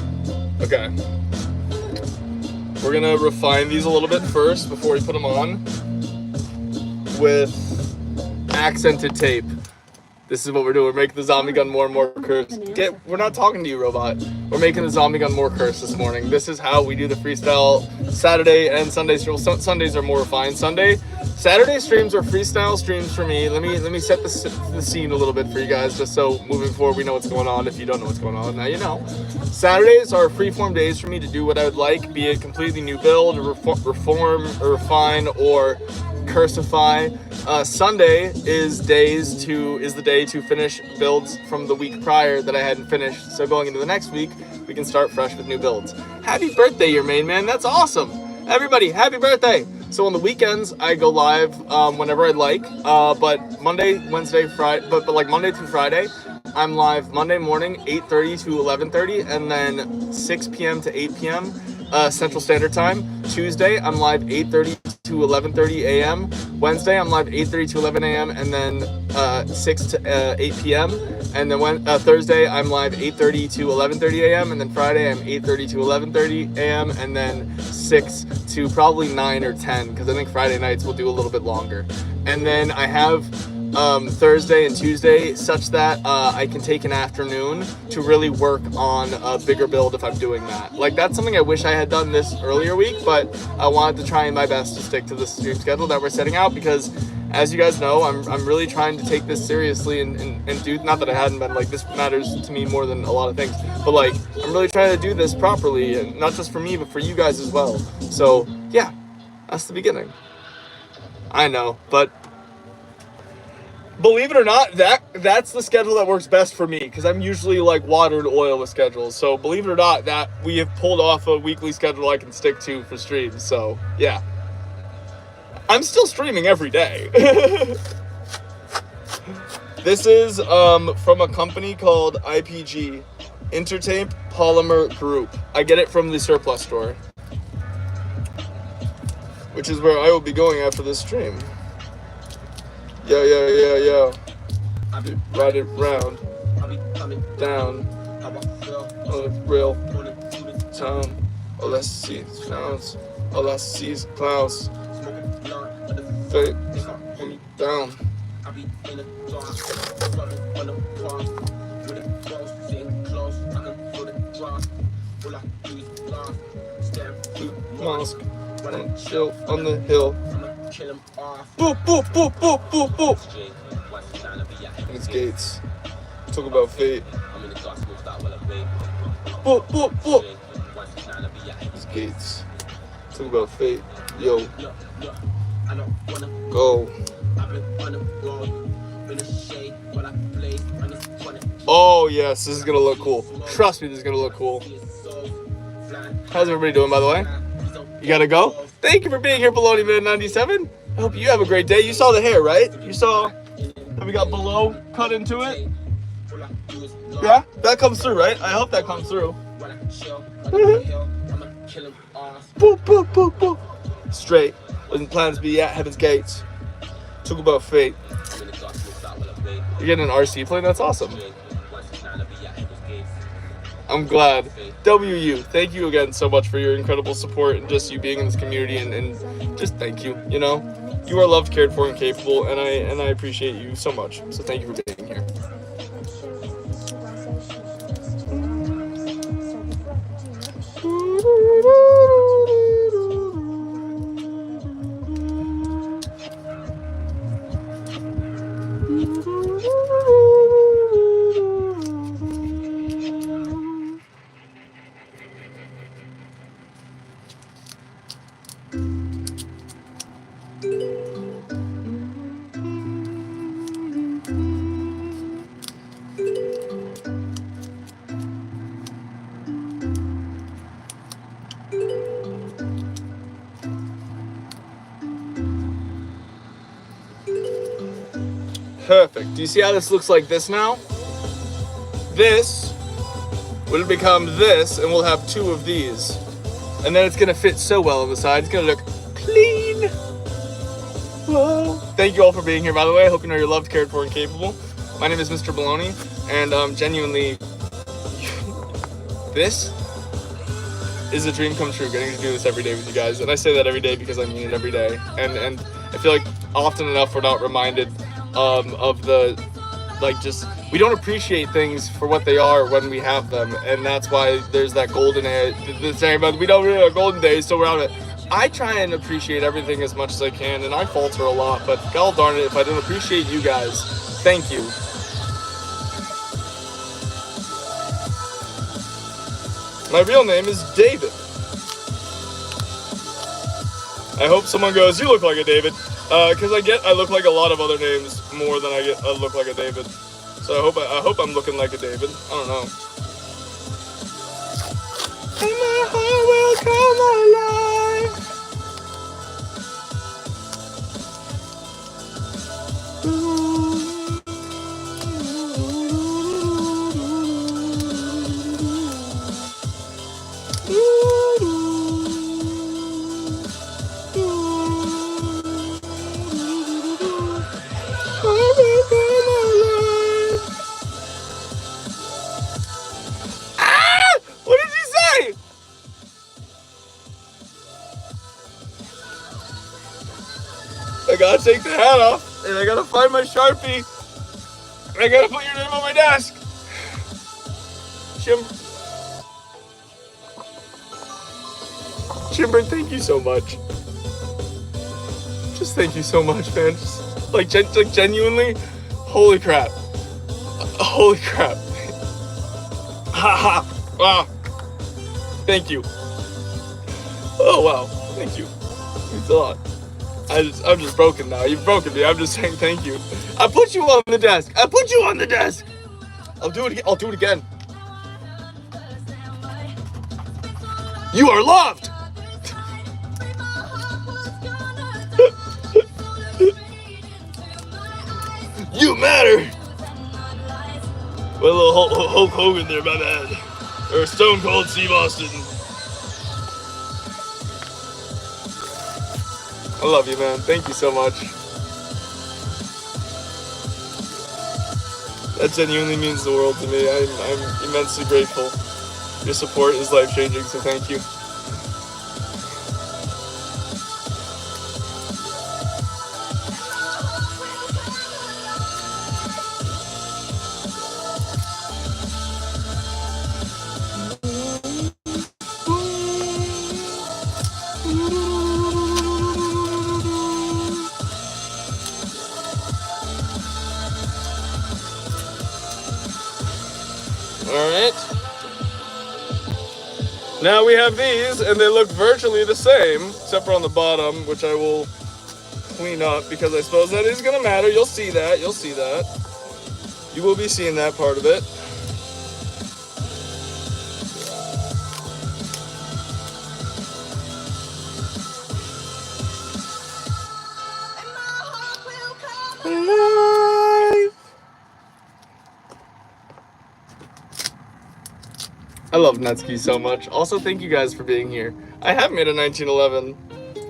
Okay. We're gonna refine these a little bit first before we put them on with accented tape. This is what we're doing. We're making the zombie gun more and more cursed. We're not talking to you, robot. We're making the zombie gun more cursed this morning. This is how we do the freestyle Saturday and Sunday streams. Sundays are more refined. Saturday streams are freestyle streams for me. Let me set the scene a little bit for you guys, just so moving forward we know what's going on. If you don't know what's going on, now you know. Saturdays are freeform days for me to do what I would like, be it completely new build, or reform, or refine, or cursify. Sunday is the day to finish builds from the week prior that I hadn't finished. So going into the next week, we can start fresh with new builds. Happy birthday, your main man. That's awesome. Everybody, happy birthday. So on the weekends, I go live whenever I'd like. But Monday, Wednesday, Friday, but like Monday through Friday, I'm live Monday morning, 8:30 to 11:30, and then 6 p.m. to 8 p.m. Central Standard Time. Tuesday, I'm live 8:30 to 11:30 a.m. Wednesday, I'm live 8:30 to 11 a.m. and then 6 to 8 p.m. And then Thursday, I'm live 8:30 to 11:30 a.m. And then Friday, I'm 8:30 to 11:30 a.m. And then 6 to probably 9 or 10, because I think Friday nights will do a little bit longer. And then I have Thursday and Tuesday, such that I can take an afternoon to really work on a bigger build if I'm doing that. Like, that's something I wish I had done this earlier week, but I wanted to try my best to stick to the stream schedule that we're setting out, because as you guys know, I'm really trying to take this seriously and do, not that I hadn't been, like, this matters to me more than a lot of things, but like, I'm really trying to do this properly, and not just for me, but for you guys as well. So yeah, that's the beginning. I know, but believe it or not, that's the schedule that works best for me, because I'm usually like water and oil with schedules. So believe it or not, that we have pulled off a weekly schedule I can stick to for streams. So yeah, I'm still streaming every day. This is from a company called IPG, Intertape Polymer Group. I get it from the surplus store, which is where I will be going after this stream. Yo. Ride it round, down, on the real town. All I see is clowns, all I see is clowns. Fake, down. Mosque, and chill on the hill. Boop, boop, boop, boop, boop, boop. It's Gates. Talk about fate. Boop, boop, boop. It's Gates. Talk about fate. Yo. Go. Oh, yes. This is going to look cool. Trust me, this is going to look cool. How's everybody doing, by the way? You got to go? Thank you for being here, Bologna Man 97. I hope you have a great day. You saw the hair, right? You saw that we got below cut into it? Yeah? That comes through, right? I hope that comes through. Boop, boop, boop, boop. Straight. Letting plans be at heaven's gates. Talk about fate. You're getting an RC plane? That's awesome. I'm glad. WU, thank you again so much for your incredible support and just you being in this community, and just thank you. You know, you are loved, cared for, and capable, and I appreciate you so much. So thank you for being here. Perfect. Do you see how this looks like this now? This will become this, and we'll have two of these. And then it's going to fit so well on the side. It's going to look clean. Whoa. Thank you all for being here, by the way. I hope you know you're loved, cared for, and capable. My name is Mr. Bologna, and genuinely, this is a dream come true, getting to do this every day with you guys. And I say that every day because I mean it every day. And I feel like often enough we're not reminded of the, like, just, we don't appreciate things for what they are when we have them, and that's why there's that golden age, the saying about we don't really have golden days, so we're out of it. I try and appreciate everything as much as I can, and I falter a lot, but god darn it if I don't appreciate you guys. Thank you. My real name is David. I hope someone goes, you look like a David. Because I look like a lot of other names more than I look like a David. So I hope I'm looking like a David. I don't know. And my heart will come alive. I gotta take the hat off. And I gotta find my Sharpie. I gotta put your name on my desk. Chimber, thank you so much. Just thank you so much, man. Just, like genuinely, holy crap. Holy crap. Haha. Wow. Thank you. Oh, wow. Thank you. It's a lot. I'm just broken now. You've broken me. I'm just saying thank you. I put you on the desk. I put you on the desk. I'll do it again. I'll do it again. You are loved. You matter. Well, a little Hulk Hogan there, my bad. Or Stone Cold Steve Austin. I love you, man. Thank you so much. That genuinely means the world to me. I'm immensely grateful. Your support is life-changing, so thank you. Alright. Now we have these, and they look virtually the same, except for on the bottom, which I will clean up, because I suppose that is going to matter. You'll see that. You'll see that. You will be seeing that part of it. I love Netsky so much. Also, thank you guys for being here. I have made a 1911.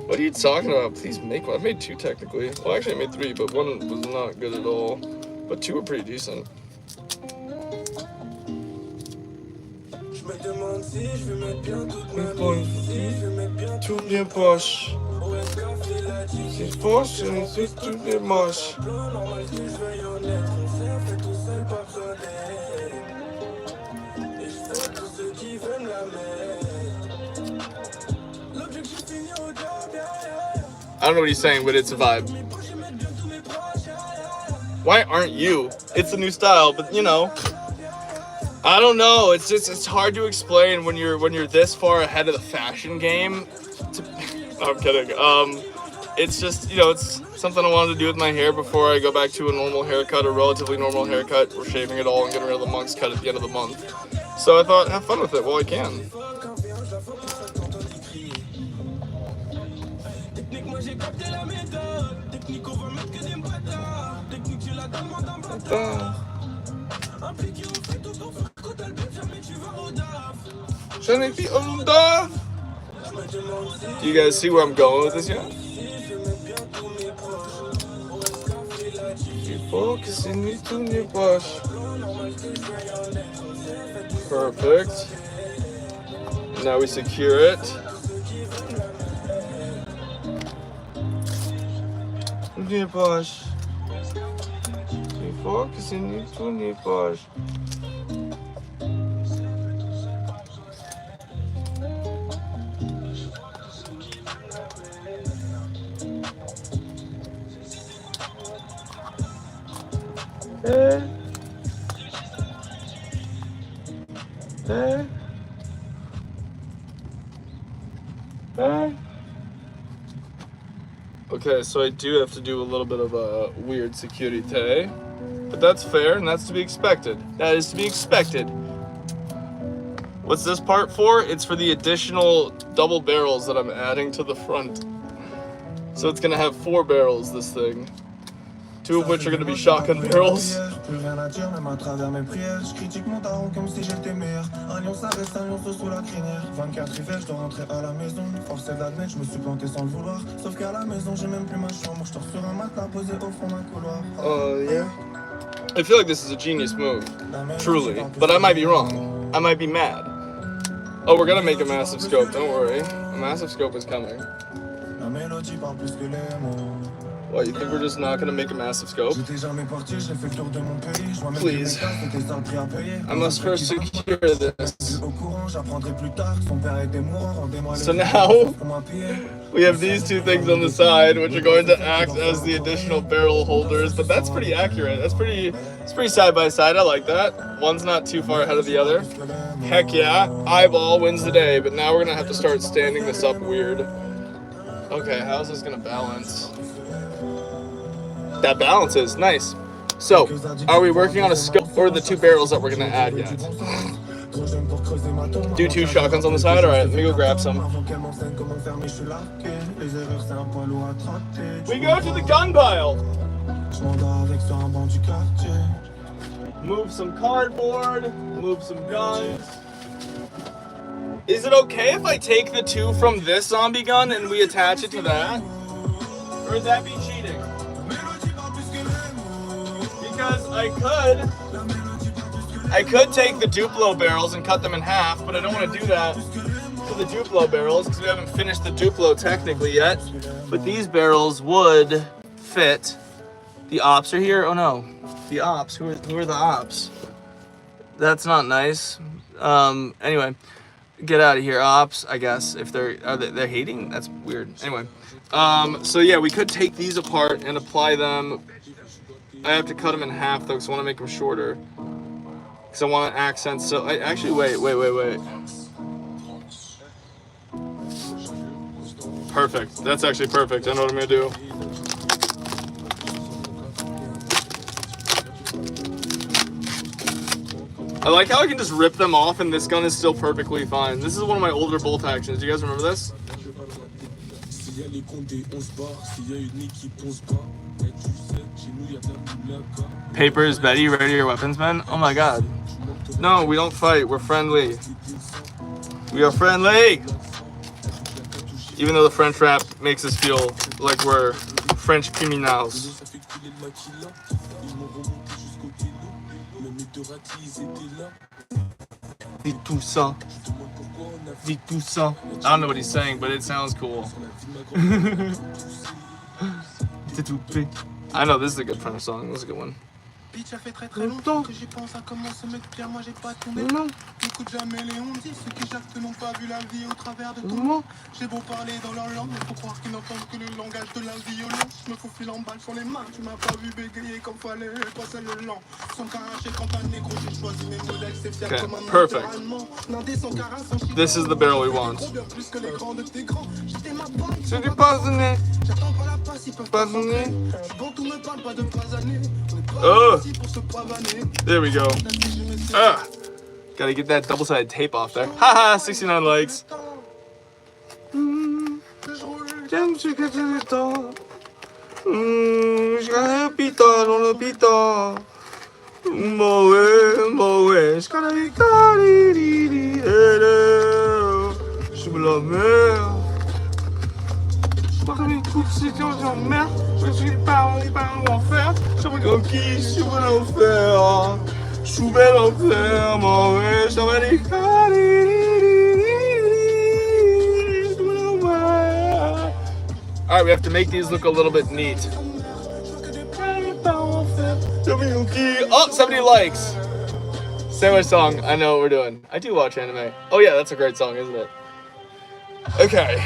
What are you talking about? Please make one. I've made two technically. Well, actually I made three, but one was not good at all. But two were pretty decent. Toutes les poches. C'est fort, c'est toutes les moches. I don't know what he's saying, but it's a vibe. Why aren't you? It's a new style, but you know, I don't know. It's hard to explain when you're this far ahead of the fashion game. No, I'm kidding. It's just, you know, it's something I wanted to do with my hair before I go back to a normal haircut, a relatively normal haircut. We're shaving it all and getting rid of the monk's cut at the end of the month. So I thought, have fun with it while I can. Do you guys see where I'm going with this yet? Perfect. Now we secure it. Okay, so I do have to do a little bit of a weird security, but that's fair and that's to be expected. That is to be expected. What's this part for? It's for the additional double barrels that I'm adding to the front. So it's gonna have 4 barrels, this thing. 2 of which are gonna be shotgun barrels. Yeah. I feel like this is a genius move, truly, but I might be wrong. I might be mad. Oh, we're gonna make a massive scope, don't worry. A massive scope is coming. What, you think we're just not gonna make a massive scope? Please. I must first secure this. So now, we have these two things on the side, which are going to act as the additional barrel holders, but that's pretty accurate. It's pretty side by side. I like that. One's not too far ahead of the other. Heck yeah, eyeball wins the day, but now we're gonna have to start standing this up weird. Okay, how's this gonna balance? That balances, nice. So, are we working on a scope or the two barrels that we're gonna add yet? Do two shotguns on the side? Alright, let me go grab some. We go to the gun pile! Move some cardboard, move some guns. Is it okay if I take the two from this zombie gun and we attach it to that? Or would that be cheating? Because I could take the Duplo barrels and cut them in half, but I don't want to do that to the Duplo barrels because we haven't finished the Duplo technically yet. But these barrels would fit. The ops are here? Oh no. The ops. Who are the ops? That's not nice. Anyway, get out of here, ops, I guess. If they're hating? That's weird. Anyway. So yeah, we could take these apart and apply them. I have to cut them in half though, because I want to make them shorter. Because I want to accent. So I actually wait. Perfect. That's actually perfect. I know what I'm gonna do. I like how I can just rip them off and this gun is still perfectly fine. This is one of my older bolt actions. Do you guys remember this? Papers, Betty, ready your weapons, men? Oh my god. No, we don't fight. We're friendly. We are friendly! Even though the French rap makes us feel like we're French criminals. Dis tout ça. Dis tout ça. I don't know what he's saying, but it sounds cool. I know this is a good French song. This is a good one. Bitch, ça fait très longtemps que j'y pense à comment se mettre bien. Moi j'ai pas tourné. Écoute jamais les on dit ceux qui jactent n'ont pas vu la vie au travers de ton. J'ai beau parler dans leur langue, mais faut croire qu'ils n'entendent que le langage de la violence. Je me faufile en balle sur les mains. Tu m'as pas vu bégayer comme fallait passer le lent. Sans caracher quand un négro, j'ai choisi mes modèles. C'est fier comme un perfect. This is the barrel we want. C'est du passionné. Passionné. Oh, there we go. Gotta get that double-sided tape off there. Haha, 69 likes. Je suis pas en enfer, je me conquis sur l'enfer, sous l'enfer, mon ouais, ça va les Alright, we have to make these look a little bit neat. Oh, 70 likes. Say my song, I know what we're doing. I do watch anime. Oh yeah, that's a great song, isn't it? Okay.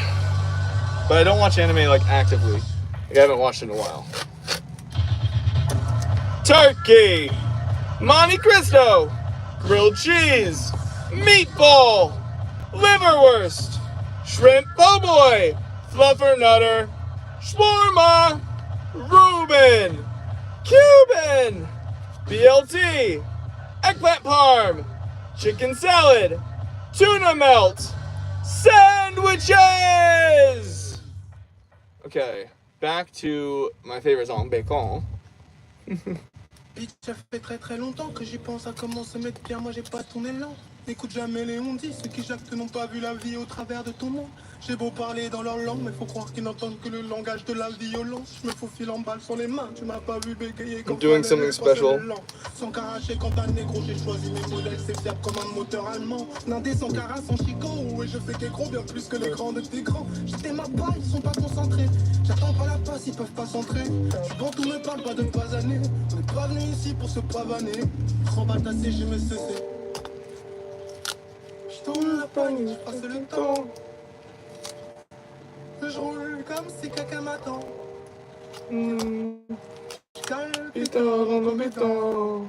But I don't watch anime like actively. Like, I haven't watched it in a while. Turkey, Monte Cristo, grilled cheese, meatball, liverwurst, shrimp po' boy, fluffer nutter, shawarma, Reuben, Cuban, BLT, eggplant parm, chicken salad, tuna melt, sandwiches! Okay, back to my favorite song, Bacon. Bitch, ça fait très longtemps que j'y pense à comment se mettre bien. Moi j'ai pas ton élan. N'écoute jamais les on-dit, ceux qui jactent n'ont pas vu la vie au travers de ton monde. J'ai beau parler dans leur langue, mais faut croire qu'ils n'entendent que le langage de la violence. Je me faufile en balle sur les mains, tu m'as pas vu bégayer quand doing something special. Sans caracher quand un négro, j'ai choisi mes modèles, c'est fiable comme un moteur allemand. Blindé sans carasse, sans chicot, et je fais des gros bien plus que les grands de tes grands. J'étais ma balle, ils sont pas concentrés. J'attends pas la passe, ils peuvent pas s'entrer. Je bon, tout me parle pas de pas années. On est pas venu ici pour se pavaner. Rembatassé, j'ai mes cessé. Je tourne la poigne, je passe le temps. Je roule comme si quelqu'un m'attend. Putain, dans le béton.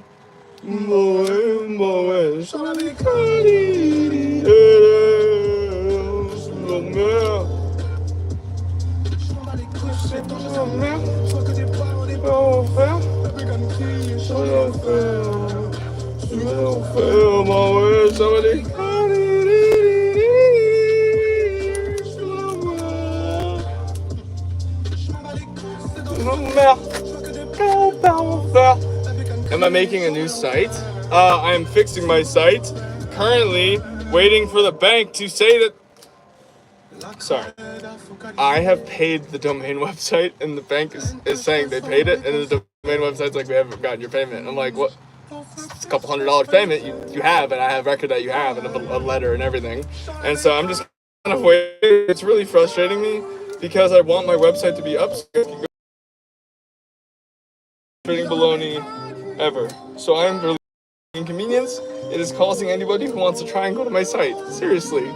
Moé, sur la mécanique. Oh merde. Oh merde. Je crois que des parents, des parents faire. Avec un cri, sur l'enfer. Sur l'enfer, moé, sur la mécanique. Am I making a new site? I am fixing my site. Currently waiting for the bank to say that. Sorry. I have paid the domain website and the bank is saying they paid it, and the domain website's like, we haven't gotten your payment. I'm like, what? It's a couple $100 payment you have, and I have record that you have, and a letter and everything. And so I'm just kind of waiting. It's really frustrating me because I want my website to be up so I can go trading Bologna ever. So I'm really inconvenience. It is causing anybody who wants to try and go to my site. Seriously.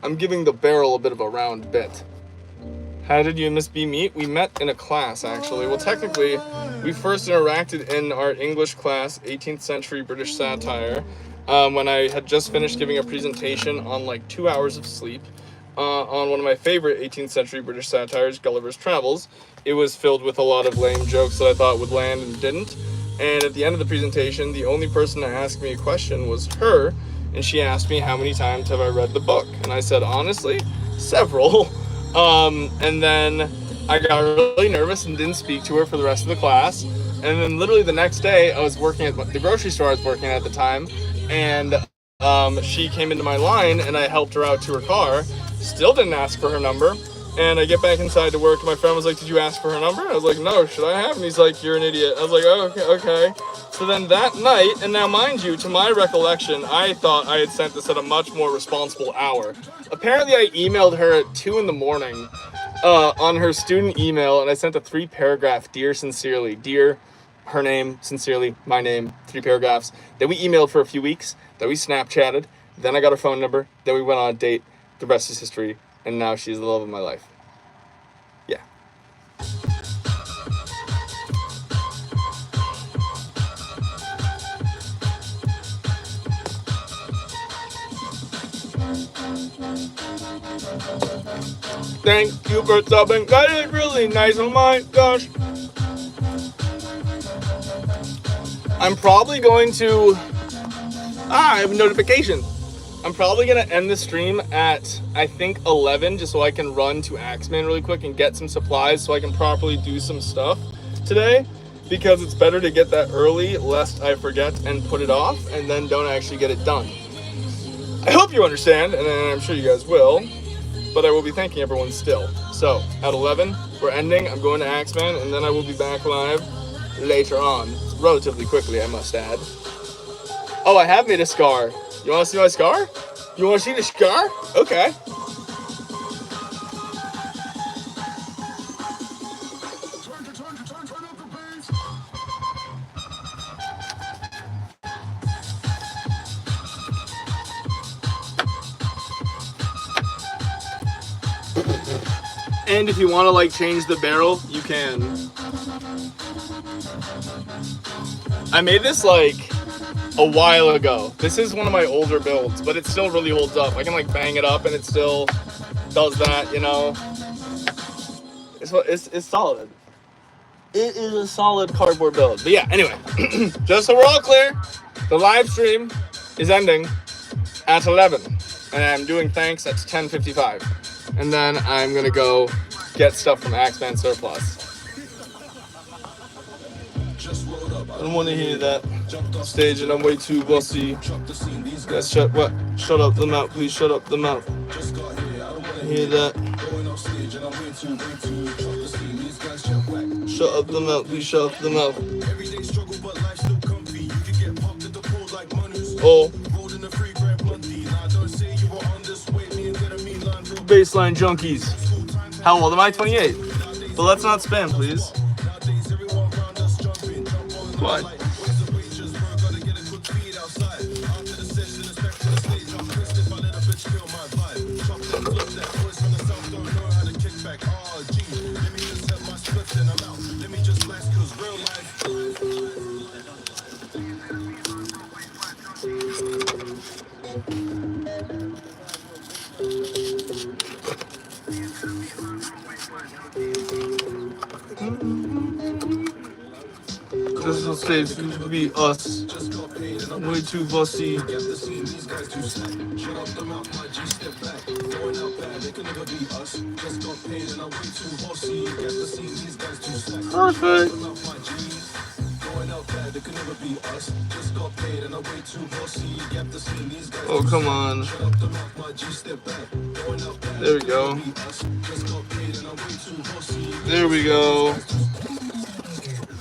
I'm giving the barrel a bit of a round bit. How did you and Miss B meet? We met in a class, actually. Well, technically, we first interacted in our English class, 18th century British satire, when I had just finished giving a presentation on like 2 hours of sleep on one of my favorite 18th century British satires, Gulliver's Travels. It was filled with a lot of lame jokes that I thought would land and didn't. And at the end of the presentation, the only person to ask me a question was her, and she asked me how many times have I read the book, and I said honestly, several. And then I got really nervous and didn't speak to her for the rest of the class. And then literally the next day, I was working at the grocery store I was working at the time, and she came into my line and I helped her out to her car. Still didn't ask for her number. And I get back inside to work and my friend was like, did you ask for her number? I was like, no, should I have? And he's like, you're an idiot. I was like, oh, okay. So then that night, and now mind you, to my recollection, I thought I had sent this at a much more responsible hour. Apparently I emailed her at 2 in the morning on her student email, and I sent a 3-paragraph, dear sincerely, dear, her name, sincerely, my name, 3 paragraphs. Then we emailed for a few weeks, then we Snapchatted, then I got her phone number, then we went on a date. The rest is history, and now she's the love of my life. Yeah. Thank you for subbing. That is really nice. Oh my gosh. I'm probably going to... I have a notification. I'm probably going to end the stream at, I think, 11, just so I can run to Axeman really quick and get some supplies so I can properly do some stuff today, because it's better to get that early lest I forget and put it off and then don't actually get it done. I hope you understand, and I'm sure you guys will, but I will be thanking everyone still. So, at 11, we're ending. I'm going to Axeman, and then I will be back live later on, relatively quickly, I must add. Oh, I have made a scar. You want to see my scar? You want to see the scar? Okay. And if you want to like change the barrel, you can. I made this like a while ago. This is one of my older builds, but it still really holds up. I can like bang it up and it still does that, you know. It's solid. It is a solid cardboard build. But yeah, anyway, just so we're all clear, the live stream is ending at 11, and I'm doing thanks at 10:55, and then I'm gonna go get stuff from Axeman Surplus. I don't want to hear that stage, and I'm way too bossy. Guys, shut up the mouth, please. Shut up the mouth. Hear that? Shut up the mouth, please. Shut up the mouth. Oh. Baseline junkies. How old am I? 28. But let's not spam, please. What? This will stage to be us. Way too bossy. Perfect. Oh, come on. There we go. There we go.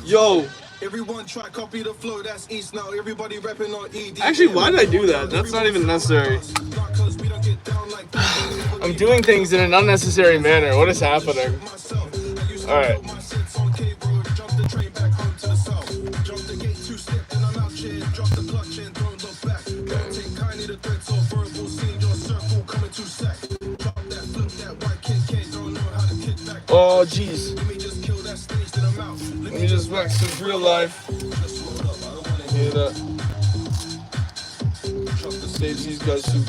Yo. Everyone try copy the flow, that's East now. Everybody rapping on ED. Actually, why did I do that? That's not even necessary. I'm doing things in an unnecessary manner. What is happening? Alright. Oh, jeez. Let me just wax this real life. Hear that? Stage these guys too.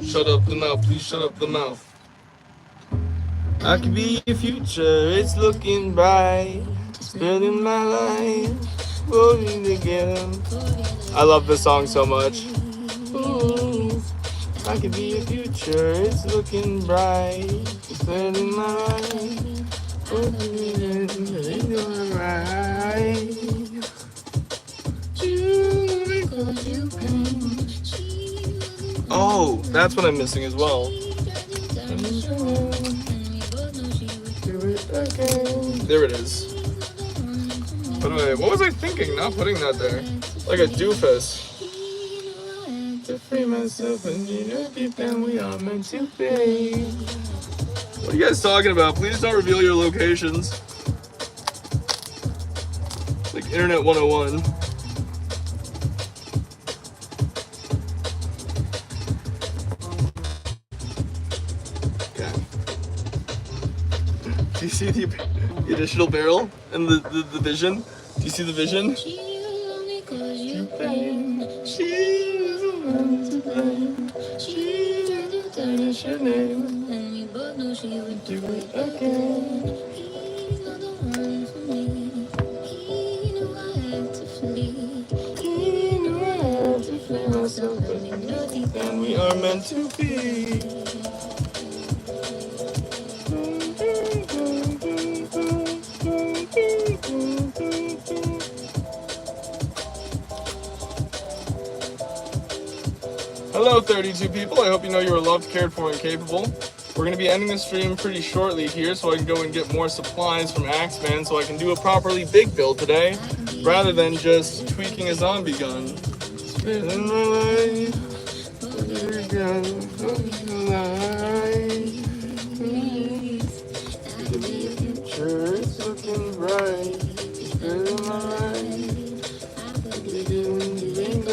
Shut up the mouth, please shut up the mouth. I could be your future, it's looking bright. Spending my life holding together. I love this song so much. Ooh, I could be your future, it's looking bright. Spending my life holding together. Right. Oh, that's what I'm missing as well. There it is. But wait, what was I thinking? Not putting that there. Like a doofus. To free myself and deep down we are meant to be. What are you guys talking about? Please don't reveal your locations. Like Internet 101. Do you see the additional barrel and the vision? Do you see the vision? Your name, and we both know she would do it again. He's not the one for me. He knew I had to flee. He knew I had to flee myself, but he knew deep down we are meant to be. Hello 32 people, I hope you know you are loved, cared for, and capable. We're going to be ending the stream pretty shortly here so I can go and get more supplies from Axeman so I can do a properly big build today rather than just tweaking a zombie gun. Spending my life, the future is looking bright. Spending my life, doing So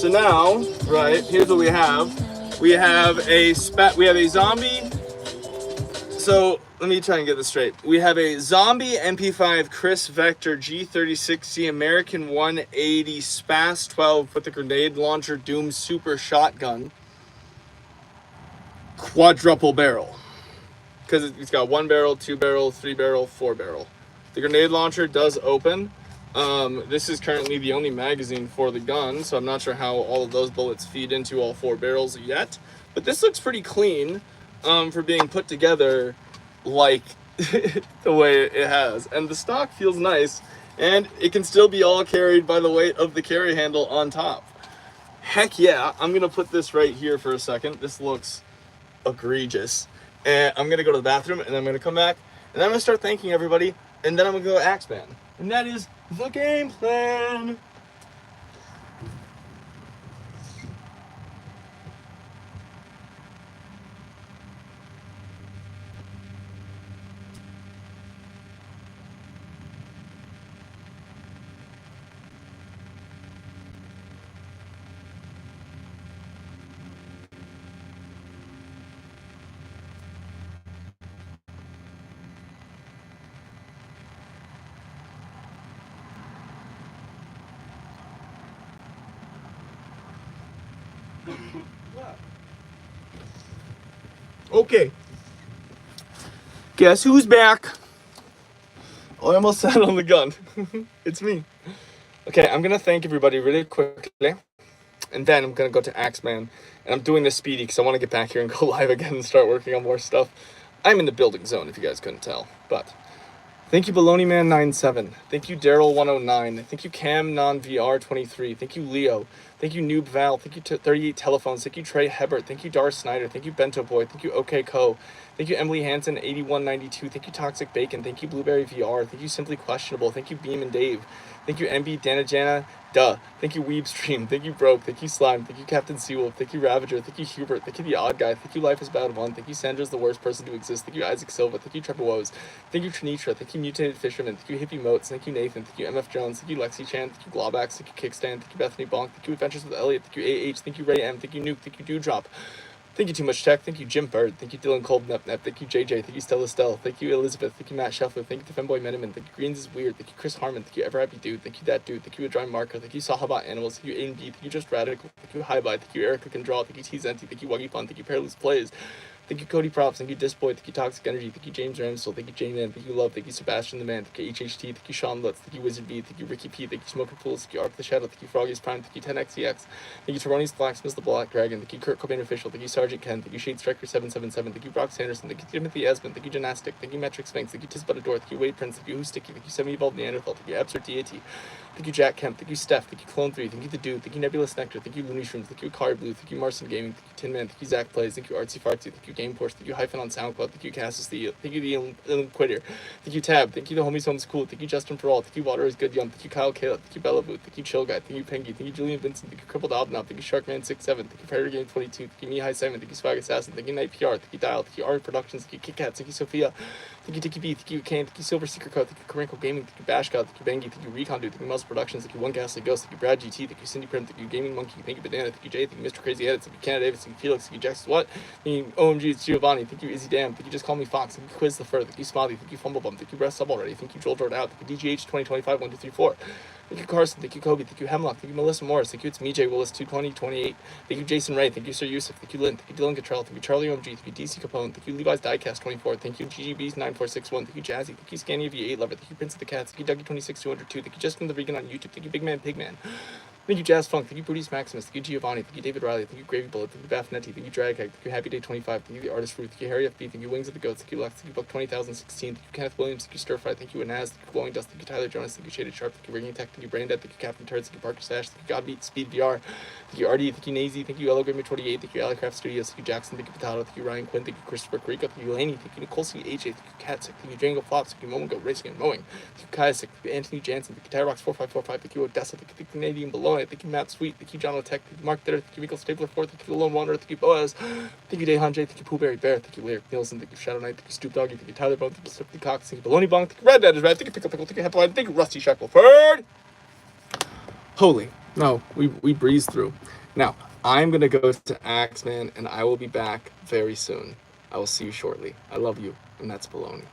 now, right, here's what we have. We have a zombie. So let me try and get this straight. We have a zombie MP5 Chris Vector G36C American 180 Spas 12 with the grenade launcher Doom Super Shotgun. Quadruple barrel. Because it's got 1 barrel, 2 barrel, 3 barrel, 4 barrel. The grenade launcher does open. This is currently the only magazine for the gun, so I'm not sure how all of those bullets feed into all 4 barrels yet. But this looks pretty clean for being put together like the way it has. And the stock feels nice, and it can still be all carried by the weight of the carry handle on top. Heck yeah, I'm going to put this right here for a second. This looks egregious. And I'm going to go to the bathroom, and I'm going to come back, and I'm going to start thanking everybody, and then I'm going to go Axeman. And that is the game plan. Okay. Guess who's back? Oh, I almost sat on the gun. It's me. Okay, I'm gonna thank everybody really quickly, and then I'm gonna go to Axeman, and I'm doing this speedy because I want to get back here and go live again and start working on more stuff. I'm in the building zone, if you guys couldn't tell, but thank you Bologna Man 97. Thank you Daryl 109. Thank you Cam Non VR 23. Thank you Leo. Thank you Noob Val. Thank you 38 Telephones. Thank you Trey Hebert. Thank you Dar Snyder. Thank you Bento Boy. Thank you OK Co. Thank you Emily Hansen 8192. Thank you Toxic Bacon. Thank you Blueberry VR. Thank you Simply Questionable. Thank you Beam and Dave. Thank you MB Danajana. Duh. Thank you Weeb Stream. Thank you Broke. Thank you Slime. Thank you Captain Seawolf. Thank you Ravager. Thank you Hubert. Thank you The Odd Guy. Thank you Life is Bad One. Thank you Sandra's the worst person to exist. Thank you Isaac Silva. Thank you Trevor Woes. Thank you Trinitra. Thank you Mutated Fisherman. Thank you Hippie Motes. Thank you Nathan. Thank you MF Jones. Thank you Lexi Chan. Thank you Globax. Thank you Kickstand. Thank you Bethany Bonk. Thank you Adventures with Elliot. Thank you AH. Thank you Ray M. Thank you Nuke. Thank you Dewdrop. Thank you Too Much Tech. Thank you Jim Bird. Thank you Dylan Kolb Nep. Thank you JJ. Thank you Stella Stell. Thank you Elizabeth. Thank you Matt Scheffler. Thank you Femboy Miniman. Thank you Greens is Weird. Thank you Chris Harmon. Thank you Ever Happy Dude. Thank you That Dude. Thank you Adry Marker. Thank you Sahabat Animals. Thank you A and B. Thank you Just Radical. Thank you High Bye. Thank you Erica Can Draw. Thank you T Zenti. Thank you Wuggy Fun. Thank you Perilous Plays. Thank you Cody Props. Thank you Disboy. Thank you Toxic Energy. Thank you James Ramsell. Thank you J-Man. Thank you Love. Thank you Sebastian the Man. Thank you HHT. Thank you Sean Lutz. Thank you Wizard B. Thank you Ricky P. Thank you Smoking Fools. Thank you Arc the Shadow. Thank you Froggy's Prime. Thank you 10XEX. Thank you Taroni's Blacksmith the Black Dragon. Thank you Kurt Cobain Official. Thank you Sergeant Ken. Thank you Shade Striker 777. Thank you Brock Sanderson. Thank you Timothy Esmond. Thank you Gymnastic. Thank you Metric Sphinx. Thank you Tisbutador. Thank you Wade Prince. Thank you Who's Sticky. Thank you Semi Evolved Neanderthal. Thank you Absurd Deity. Thank you Jack Kemp. Thank you Steph. Thank you Clone 3. Thank you The Dude. Thank you Nebulous Nectar. Thank you Looney Shrooms. Thank you Car Blue. Thank you Marson Gaming. Thank you Tin Man. Thank you Zach Plays. Thank you Artsy Fartsy. Thank you Game Force. Thank you Hyphen on SoundCloud. Thank you Cassis the. Thank you the Quitter. Thank you Tab. Thank you The Homies Homes Cool. Thank you Justin For All. Thank you Water is Good Yum. Thank you Kyle Caleb. Thank you Bella Boot. Thank you Chill Guy. Thank you Pengy. Thank you Julian Vincent. Thank you Crippled Obnob. Thank you Sharkman67. Thank you Predator Game 22. Thank you Me High Simon. Thank you Swag Assassin. Thank you Night PR. Thank you Dial. Thank you Art Productions. Thank you Kit Kat. Thank you Sophia. Thank you Dicky B. Thank you Kane. Thank you Silver Secret Code. Thank you Karenko Gaming. Thank you Bash God. Thank you Bengi. Thank you Recon Dude. Thank you Mouse Productions. Thank you One Ghastly Ghost. Thank you Brad GT. Thank you Cindy Prim. Thank you Gaming Monkey. Thank you Banana. Thank you Jay. Thank you Mr. Crazy Edits. Thank you Canada Davis. Thank you Felix. Thank you Jax What. Thank you OMG. It's Giovanni. Thank you Izzy Dam. Thank you Just Call Me Fox. Thank you Quiz the Fur. Thank you Smiley. Thank you Fumblebum. Thank you Breast Sub Already. Thank you Joel Jordan Out. Thank you DGH 2025 1234. Thank you Carson. Thank you Kobe. Thank you Hemlock. Thank you Melissa Morris. Thank you It's Me J Willis 22028. Thank you Jason Ray. Thank you Sir Yusuf. Thank you Lynn. Thank you Dylan Cottrell. Thank you Charlie OMG. Thank you DC Capone. Thank you Levi's Diecast 24. Thank you GGB's 9461. Thank you Jazzy. Thank you Scania V8 Lover. Thank you Prince of the Cats. Thank you Dougie 26202. Thank you Justin the Vegan on YouTube. Thank you Big Man Pigman. Thank you Jazz Funk. Thank you Brutus Maximus. Thank you Giovanni. Thank you David Riley. Thank you Gravy Bullet. Thank you Baffnetti. Thank you Drag Hag. Thank you Happy Day 25. Thank you The Artist Ruth. Thank you Harry FB. Thank you Wings of the Goats. Thank you Lex. Thank you Book 20016. Thank you Kenneth Williams. Thank you Stir Fry. Thank you Inaz. Thank you Glowing Dust. Thank you Tyler Jonas. Thank you Shaded Sharp. Thank you Ringing Tech. Thank you Brain Dead. Thank you Captain Turds. Thank you Parker Sash. Thank you Godbeat Speed VR. Thank you, RD. Thank you, Nazy. Thank you, Yellow Grimmy 28. Thank you, Allicraft Studios. Thank you, Jackson. Thank you, Potato. Thank you, Ryan Quinn. Thank you, Christopher Carrico. Thank you, Laney. Thank you, Nicole C. AJ. Thank you, Kat. Thank you, Django Flops. Thank you, Momo Racing and Mowing. Thank you, Kai. Thank you, Anthony Jansen. Thank you, Tyrox 4545. Thank you, Odessa. Thank you, Canadian Bologna. Thank you, Matt Sweet. Thank you, John O'Tech. Thank you, Mark Ditter. Thank you, Rico Stapler 4. Thank you, Lone Wanderer. Thank you, Boaz. Thank you, Dehan J. Thank you, Poohberry Bear. Thank you, Lyric Nielsen. Thank you, Shadow Knight. Thank you, Stoop Doggy. Thank you, Tyler Bone. Thank you, Swifty Cox. Thank you, Baloney Bong. Thank you, Red Dad is Red. Thank you, Pickle Pickle. Thank you, Hepline. Thank you, Rusty Shackleford. Holy. No, we breezed through. Now, I'm going to go to Axeman, and I will be back very soon. I will see you shortly. I love you, and that's Baloney.